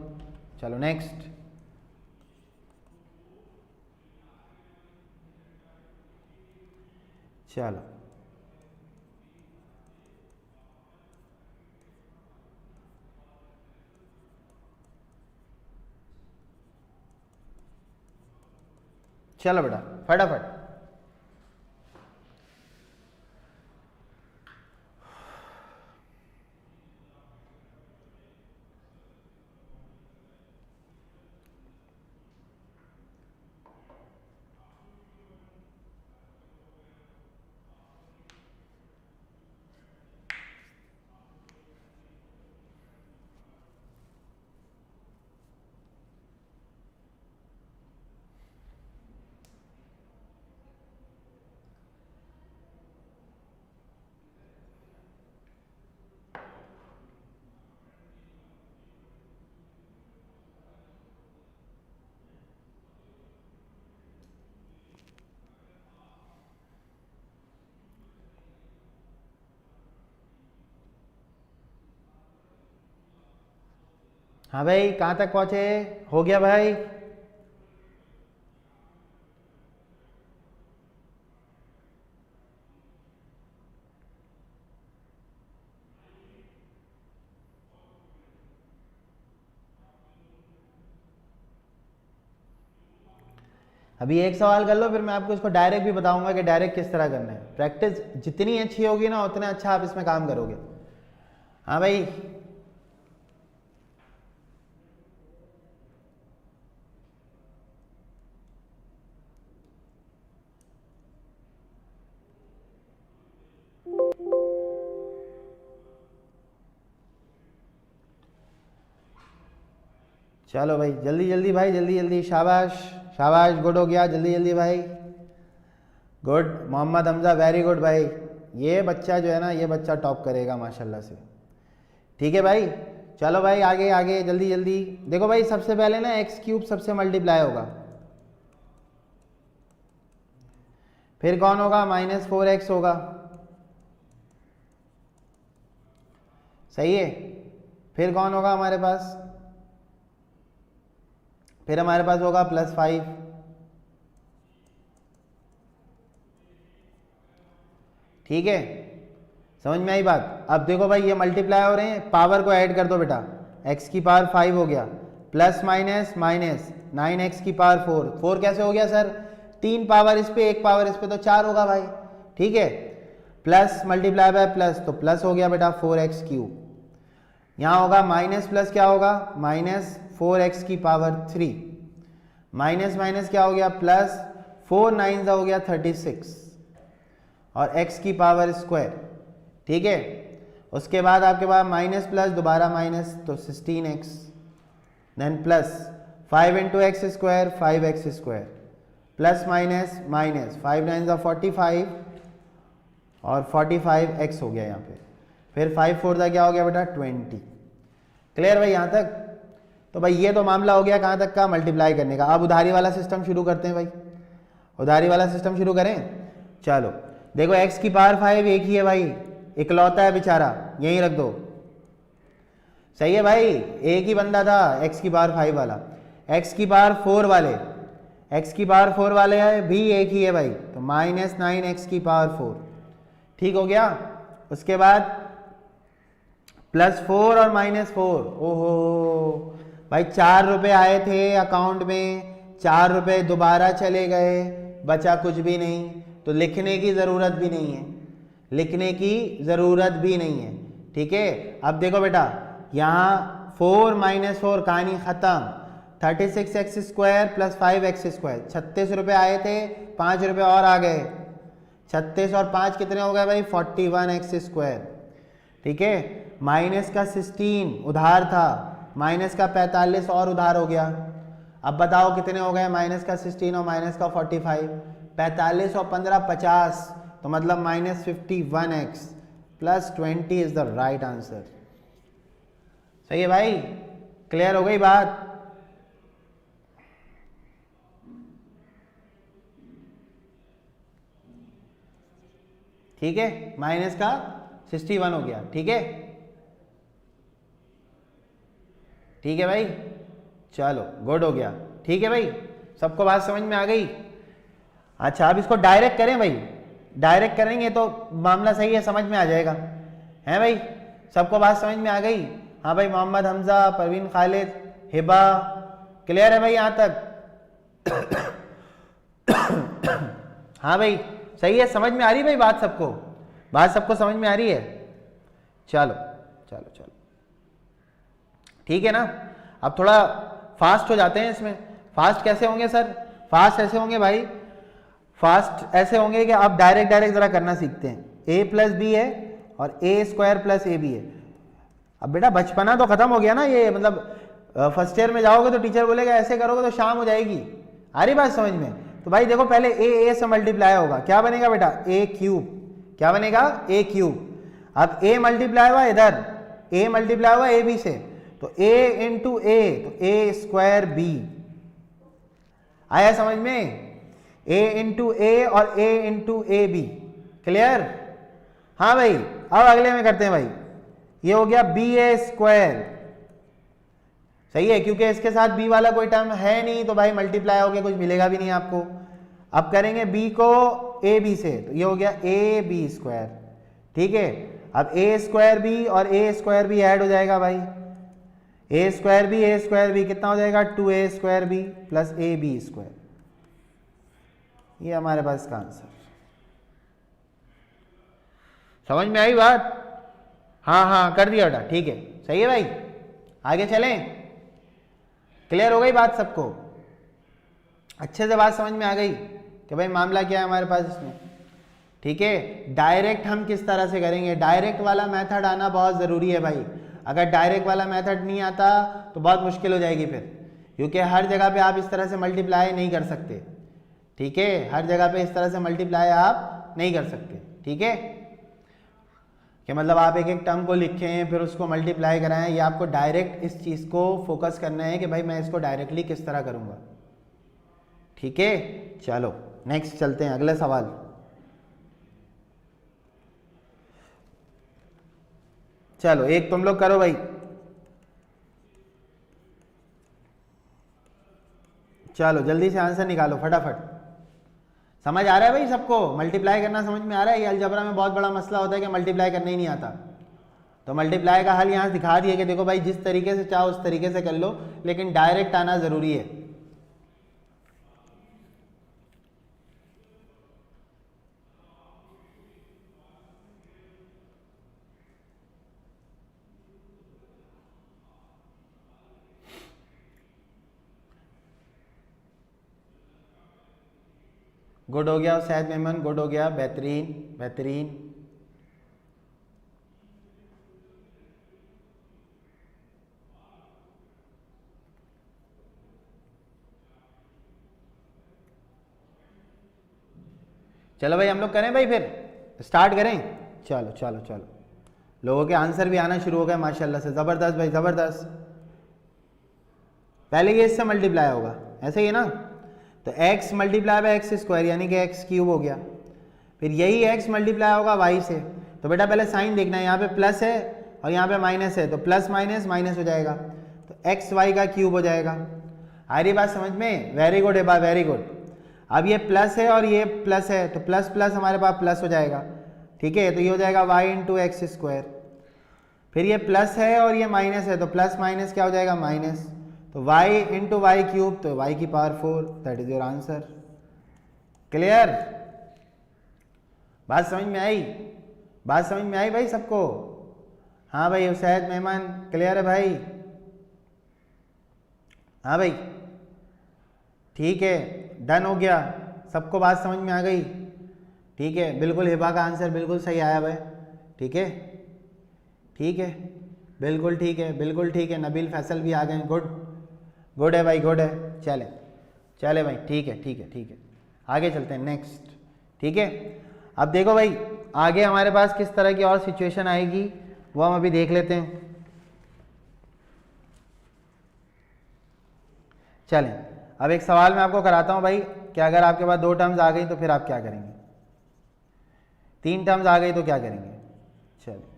चलो नेक्स्ट, चलो चलो बेटा फटाफट। हाँ भाई कहाँ तक पहुँचे? हो गया भाई? अभी एक सवाल कर लो, फिर मैं आपको इसको डायरेक्ट भी बताऊंगा कि डायरेक्ट किस तरह करना है। प्रैक्टिस जितनी अच्छी होगी ना उतना अच्छा आप इसमें काम करोगे। हाँ भाई चलो भाई जल्दी जल्दी भाई, जल्दी जल्दी, शाबाश शाबाश, गुड हो गया, जल्दी जल्दी भाई, good. Mohammad Hamza very good भाई, ये बच्चा जो है ना ये बच्चा टॉप करेगा माशाल्लाह से, ठीक है भाई। चलो भाई आगे आगे जल्दी जल्दी। देखो भाई सबसे पहले ना एक्स क्यूब सबसे मल्टीप्लाई होगा, फिर कौन होगा -4x होगा, सही है। फिर कौन होगा हमारे पास, फिर हमारे पास होगा +5, ठीक है, समझ में आई बात? अब देखो भाई ये मल्टीप्लाई हो रहे हैं, पावर को ऐड कर दो बेटा, x की पावर 5 हो गया, प्लस माइनस माइनस 9x की पावर 4, 4 कैसे हो गया सर? 3 पावर इस पे 1 पावर इस पे, तो 4 होगा भाई, ठीक है। प्लस मल्टीप्लाई बाय प्लस, तो प्लस हो गया बेटा 4x क्यूब। यहाँ होगा माइनस प्लस क्या होगा, -4x की पावर 3, माइनस माइनस क्या हो गया प्लस, 4 9 हो गया 36, और x की पावर स्क्वायर, ठीक है। उसके बाद आपके पास माइनस प्लस दोबारा माइनस, तो 16x, then plus 5 into x square 5x square, plus minus minus 5 9 ज़ा 45 और 45x हो गया यहाँ पे, फिर 5 4 ज़ा क्या हो गया बेटा 20। क्लियर भाई यहाँ तक? तो भाई ये तो मामला हो गया कहाँ तक का, मल्टीप्लाई करने का। अब उधारी वाला सिस्टम शुरू करते हैं भाई, उधारी वाला सिस्टम शुरू करें। चलो देखो x की पावर 5 एक ही है भाई, इकलौता है बेचारा, यहीं रख दो। सही है भाई, एक ही बंदा था x की पावर 5 वाला। x की पावर 4 वाले, x की पावर 4 वाले है भी एक ही है भाई, तो माइनस 9x की पावर 4, ठीक हो गया। उसके बाद प्लस 4 और माइनस 4, ओहो भाई 4 रुपए आए थे अकाउंट में, 4 रुपए दोबारा चले गए, बचा कुछ भी नहीं, तो लिखने की ज़रूरत भी नहीं है, लिखने की ज़रूरत भी नहीं है, ठीक है। अब देखो बेटा यहाँ 4 माइनस 4 कहानी ख़त्म, 36x square plus 5x square, 36 रुपये आए थे, 5 रुपये और आ गए, 36 और 5 कितने हो गए भाई 41x स्क्वायर, ठीक है। माइनस का 16 उधार था, माइनस का 45 और उधार हो गया। अब बताओ कितने हो गए, माइनस का 16 और माइनस का 45, 45 और 15 50, तो मतलब minus 51x plus 20 is the right answer. सही है भाई, क्लियर हो गई बात? ठीक है, माइनस का 61 हो गया, ठीक है, ठीक है भाई, चलो गुड हो गया, ठीक है भाई, सबको बात समझ में आ गई। अच्छा अब इसको डायरेक्ट करें भाई, डायरेक्ट करेंगे तो मामला सही है, समझ में आ जाएगा, है भाई, सबको बात समझ में आ गई? हाँ भाई, मोहम्मद हमजा, परवीन खालिद, हिबा, क्लियर है भाई यहाँ तक? हाँ भाई सही है, समझ में आ रही भाई बात सबको? बात सबको समझ में आ रही है? चलो चलो चलो, ठीक है ना। अब थोड़ा फास्ट हो जाते हैं इसमें। फास्ट कैसे होंगे सर? फास्ट ऐसे होंगे भाई, फास्ट ऐसे होंगे कि आप डायरेक्ट डायरेक्ट जरा करना सीखते हैं। a प्लस बी है और a square plus A B है। अब बेटा बचपना तो खत्म हो गया ना, ये मतलब फर्स्ट ईयर में जाओगे तो टीचर बोलेगा ऐसे करोगे तो शाम हो जाएगी, आ रही बात समझ में? तो भाई देखो पहले a से मल्टीप्लाई होगा, क्या बनेगा बेटा a क्यूब, क्या बनेगा a क्यूब। अब a मल्टीप्लाई हुआ इधर, a मल्टीप्लाई हुआ ए बी से, तो a इंटू ए, तो a स्क्वायर बी, आया समझ में? a इंटू ए और a into A B, clear? हाँ भाई, अब अगले में करते हैं भाई, ये हो गया बी ए स्क्वायर, सही है, क्योंकि इसके साथ b वाला कोई टर्म है नहीं, तो भाई मल्टीप्लाई हो गया, कुछ मिलेगा भी नहीं आपको। अब करेंगे b को ए बी से, तो ये हो गया ए बी स्क्वायर, ठीक है। अब ए स्क्वायर बी और ए स्क्वायर बी ऐड हो जाएगा भाई, ए स्क्वायर बी कितना हो जाएगा 2a square B plus A B square, ये हमारे पास इसका आंसर। समझ में आई बात? हाँ हाँ कर दिया बेटा, ठीक है, सही है भाई, आगे चलें। क्लियर हो गई बात सबको? अच्छे से बात समझ में आ गई कि भाई मामला क्या है हमारे पास इसमें, ठीक है। डायरेक्ट हम किस तरह से करेंगे, डायरेक्ट वाला मेथड आना बहुत ज़रूरी है भाई। अगर डायरेक्ट वाला मेथड नहीं आता तो बहुत मुश्किल हो जाएगी फिर, क्योंकि हर जगह पे आप इस तरह से मल्टीप्लाई नहीं कर सकते, ठीक है, हर जगह पे इस तरह से मल्टीप्लाई आप नहीं कर सकते, ठीक है, कि मतलब आप एक एक टर्म को लिखें फिर उसको मल्टीप्लाई कराएं, या आपको डायरेक्ट इस चीज़ को फोकस करना है कि भाई मैं इसको डायरेक्टली किस तरह करूँगा, ठीक है। चलो नेक्स्ट चलते हैं, अगला सवाल। चलो एक तुम लोग करो भाई, चलो जल्दी से आंसर निकालो फटाफट। समझ आ रहा है भाई सबको? मल्टीप्लाई करना समझ में आ रहा है? ये अलजबरा में बहुत बड़ा मसला होता है कि मल्टीप्लाई करना ही नहीं आता, तो मल्टीप्लाई का हल यहाँ से दिखा दिया कि देखो भाई जिस तरीके से चाहो उस तरीके से कर लो, लेकिन डायरेक्ट आना ज़रूरी है। गुड हो गया शायद मेमन, गुड हो गया, बेहतरीन बेहतरीन। चलो भाई हम लोग करें भाई, फिर स्टार्ट करें। चलो चलो चलो, लोगों के आंसर भी आना शुरू हो गए माशाल्लाह से, ज़बरदस्त भाई ज़बरदस्त। पहले ये इससे मल्टीप्लाई होगा, ऐसे ही है ना, तो x multiply by x square यानी कि एक्स क्यूब हो गया, फिर यही x मल्टीप्लाई होगा y से। तो बेटा पहले साइन देखना है, यहाँ पे प्लस है और यहाँ पे माइनस है, तो प्लस माइनस माइनस हो जाएगा, तो एक्स वाई का क्यूब हो जाएगा। आ रही बात समझ में? वेरी गुड है बा, वेरी गुड। अब ये प्लस है और ये प्लस है, तो प्लस प्लस हमारे पास प्लस हो जाएगा, ठीक है, तो ये हो जाएगा y इंटू एक्स स्क्वायर। फिर ये प्लस है और ये माइनस है, तो प्लस माइनस क्या हो जाएगा? माइनस, तो y इंटू वाई क्यूब, तो y की power 4, that is your answer. Clear? बात समझ में आई? बात समझ में आई भाई सबको? हाँ भाई उसैद मेहमान क्लियर है भाई? हाँ भाई ठीक है, डन हो गया, सबको बात समझ में आ गई? ठीक है, बिल्कुल हिबा का आंसर बिल्कुल सही आया भाई, ठीक है ठीक है, बिल्कुल ठीक है, बिल्कुल ठीक है। नबील फैसल भी आ गए, गुड गुड है भाई, गुड है। चले चले भाई, ठीक है ठीक है ठीक है, आगे चलते हैं नेक्स्ट, ठीक है। अब देखो भाई आगे हमारे पास किस तरह की और सिचुएशन आएगी वो हम अभी देख लेते हैं। चलें, अब एक सवाल मैं आपको कराता हूं भाई कि अगर आपके पास 2 टर्म्स आ गई तो फिर आप क्या करेंगे? 3 टर्म्स आ गई तो क्या करेंगे? चलिए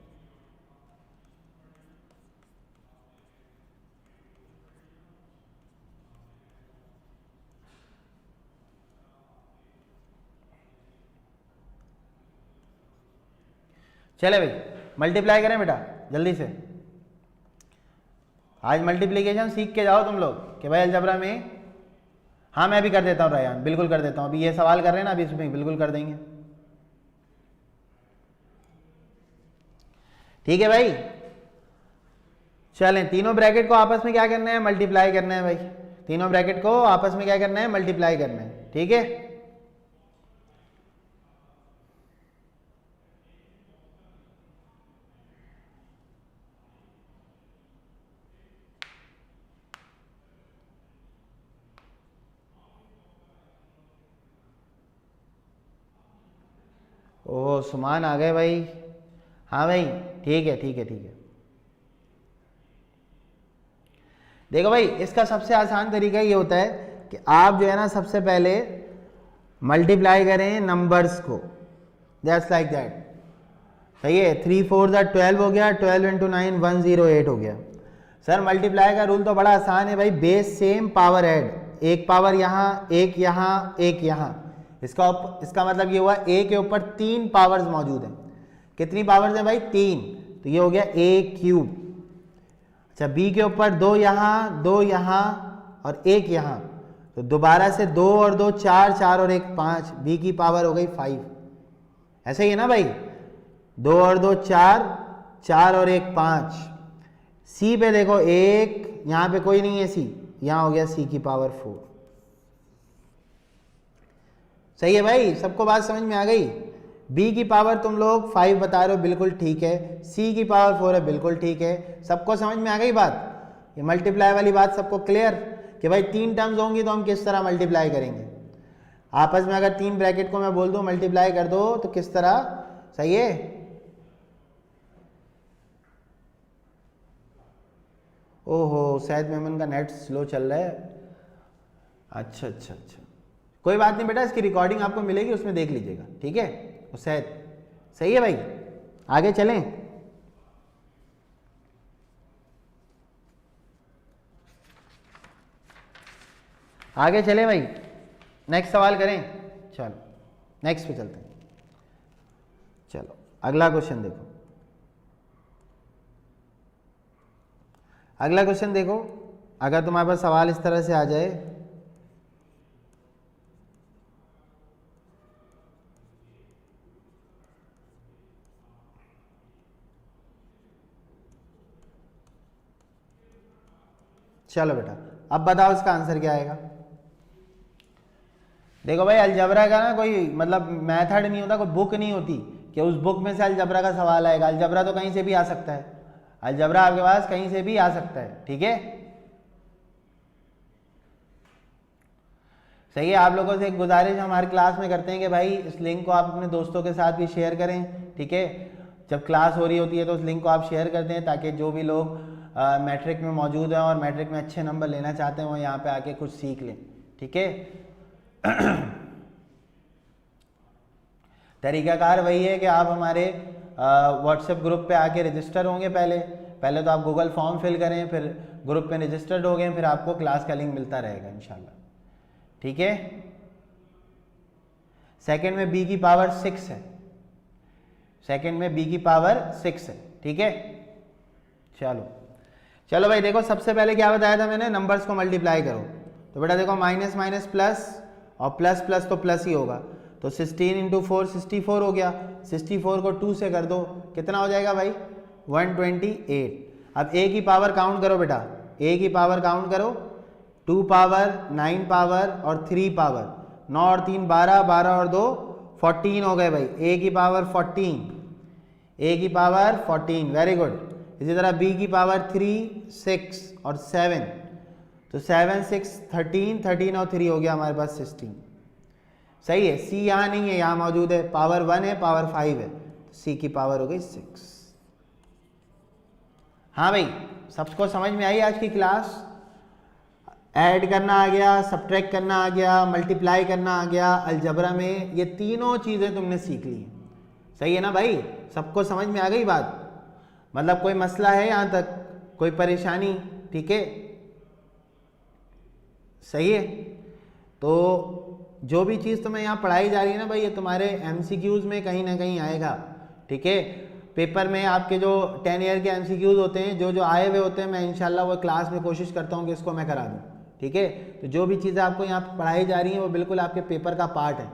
चले भाई मल्टीप्लाई करें बेटा जल्दी से। आज मल्टीप्लिकेशन सीख के जाओ तुम लोग कि भाई अलजबरा में, हाँ मैं भी कर देता हूँ रायान, बिल्कुल कर देता हूँ। अभी ये सवाल कर रहे हैं ना, अभी इसमें बिल्कुल कर देंगे, ठीक है भाई। चलें, तीनों ब्रैकेट को आपस में क्या करना है? मल्टीप्लाई करना है भाई। तीनों ब्रैकेट को आपस में क्या करना है? मल्टीप्लाई करना है, ठीक है। ओह सुमान आ गए भाई, हाँ भाई ठीक है ठीक है ठीक है। देखो भाई इसका सबसे आसान तरीका ये होता है कि आप जो है ना सबसे पहले मल्टीप्लाई करें नंबर्स को, दैट्स लाइक दैट, सही है। 3 4 12 हो गया, 12 इंटू 9 108 हो गया। सर मल्टीप्लाई का रूल तो बड़ा आसान है भाई, बेस सेम पावर ऐड, एक पावर यहाँ एक यहाँ एक यहाँ, इसका मतलब ये हुआ ए के ऊपर 3 पावर्स मौजूद हैं। कितनी पावर्स हैं भाई? 3, तो ये हो गया ए क्यूब। अच्छा बी के ऊपर 2 यहाँ और 1 यहाँ, तो दोबारा से 2 और 2 4, 4 और 1 5, बी की पावर हो गई 5। ऐसे ही है ना भाई, 2 और 2 4, 4 और 1 5। सी पे देखो 1, यहाँ पे कोई नहीं है सी, यहाँ हो गया सी की पावर 4। सही है भाई, सबको बात समझ में आ गई? बी की पावर तुम लोग 5 बता रहे हो, बिल्कुल ठीक है। सी की पावर 4 है, बिल्कुल ठीक है। सबको समझ में आ गई बात? ये मल्टीप्लाई वाली बात सबको क्लियर कि भाई 3 टर्म्स होंगी तो हम किस तरह मल्टीप्लाई करेंगे आपस में? अगर 3 ब्रैकेट को मैं बोल दूं मल्टीप्लाई कर दो तो किस तरह? सही है। ओहो शायद मेमन का नेट स्लो चल रहा है। अच्छा अच्छा अच्छा, कोई बात नहीं बेटा, इसकी रिकॉर्डिंग आपको मिलेगी, उसमें देख लीजिएगा, ठीक है शायद। सही है भाई, आगे चलें। आगे चलें भाई, नेक्स्ट सवाल करें। चलो नेक्स्ट पे चलते हैं। चलो अगला क्वेश्चन देखो, अगला क्वेश्चन देखो। अगर तुम्हारे पास सवाल इस तरह से आ जाए, चलो बेटा अब बताओ इसका आंसर क्या आएगा? देखो भाई अलजबरा का ना कोई मतलब मेथड नहीं होता, कोई बुक नहीं होती कि उस बुक में से अलजबरा का सवाल आएगा। अलजबरा तो कहीं से भी आ सकता है, अलजबरा आपके पास कहीं से भी आ सकता है, ठीक है। सही है। आप लोगों से एक गुजारिश हमारी क्लास में करते हैं कि भाई इस लिंक को आप अपने दोस्तों के साथ भी शेयर करें, ठीक है। जब क्लास हो रही होती है तो उस लिंक को आप शेयर कर दें ताकि जो भी लोग मैट्रिक में मौजूद हैं और मैट्रिक में अच्छे नंबर लेना चाहते हैं वो यहाँ पे आके कुछ सीख लें, ठीक है। तरीकाकार वही है कि आप हमारे व्हाट्सएप ग्रुप पे आके रजिस्टर होंगे। पहले तो आप गूगल फॉर्म फिल करें, फिर ग्रुप पे रजिस्टर्ड हो गए, फिर आपको क्लास का लिंक मिलता रहेगा इंशाल्लाह, ठीक है। सेकंड में b की पावर 6 है, सेकंड में b की पावर 6 है, ठीक है। चलो भाई देखो, सबसे पहले क्या बताया था मैंने, नंबर्स को मल्टीप्लाई करो। तो बेटा देखो माइनस माइनस प्लस और प्लस प्लस तो प्लस ही होगा, तो 16 इंटू 4 64 हो गया। 64 को 2 से कर दो, कितना हो जाएगा भाई 128। अब a की पावर काउंट करो बेटा, a की पावर काउंट करो, 2 पावर 9 पावर और 3 पावर, 9 और 3 12, 12 और 2 14 हो गए भाई। a की पावर 14, a की पावर 14, वेरी गुड। इसी तरह b की पावर 3 6 और 7, तो 7 6 13, 13 और 3 हो गया हमारे पास 16। सही है। c यहाँ नहीं है, यहाँ मौजूद है, पावर 1 है, पावर 5 है, तो c की पावर हो गई 6। हाँ भाई सबको समझ में आई आज की क्लास? ऐड करना आ गया, सब्ट्रैक्ट करना आ गया, मल्टीप्लाई करना आ गया, अलजबरा में ये तीनों चीज़ें तुमने सीख ली। सही है ना भाई, सबको समझ में आ गई बात? मतलब कोई मसला है यहाँ तक, कोई परेशानी? ठीक है, सही है। तो जो भी चीज़ तुम्हें यहाँ पढ़ाई जा रही है ना भाई, ये तुम्हारे MCQs में कहीं ना कहीं आएगा, ठीक है। पेपर में आपके जो 10 ईयर के MCQs होते हैं, जो जो आए हुए होते हैं, मैं इंशाल्लाह वो क्लास में कोशिश करता हूँ कि इसको मैं करा दूँ, ठीक है। तो जो भी चीज़ें आपको यहाँ पढ़ाई जा रही हैं वो बिल्कुल आपके पेपर का पार्ट है।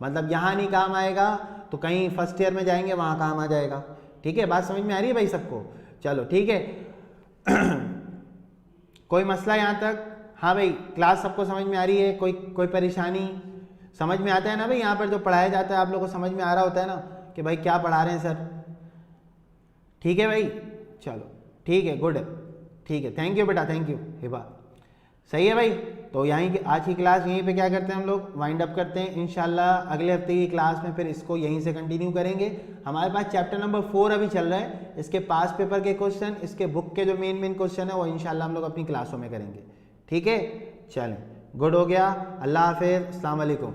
मतलब यहाँ नहीं काम आएगा तो कहीं फर्स्ट ईयर में जाएंगे वहाँ काम आ जाएगा, ठीक है। बात समझ में आ रही है भाई सबको? चलो ठीक है। कोई मसला यहाँ तक? हाँ भाई क्लास सबको समझ में आ रही है? कोई परेशानी? समझ में आता है ना भाई? यहाँ पर जो पढ़ाया जाता है आप लोग को समझ में आ रहा होता है ना कि भाई क्या पढ़ा रहे हैं सर? ठीक है भाई, चलो ठीक है, गुड है, ठीक है। थैंक यू बेटा, थैंक यू हिबा। सही है भाई। तो यहीं की आज की क्लास यहीं पे क्या करते हैं हम लोग, वाइंड अप करते हैं। इंशाल्लाह अगले हफ्ते की क्लास में फिर इसको यहीं से कंटिन्यू करेंगे। हमारे पास चैप्टर नंबर 4 अभी चल रहा है, इसके पास पेपर के क्वेश्चन, इसके बुक के जो मेन क्वेश्चन है वो इंशाल्लाह हम लोग अपनी क्लासों में करेंगे, ठीक है। चलें, गुड हो गया। अल्लाह हाफिज़, अस्सलाम वालेकुम।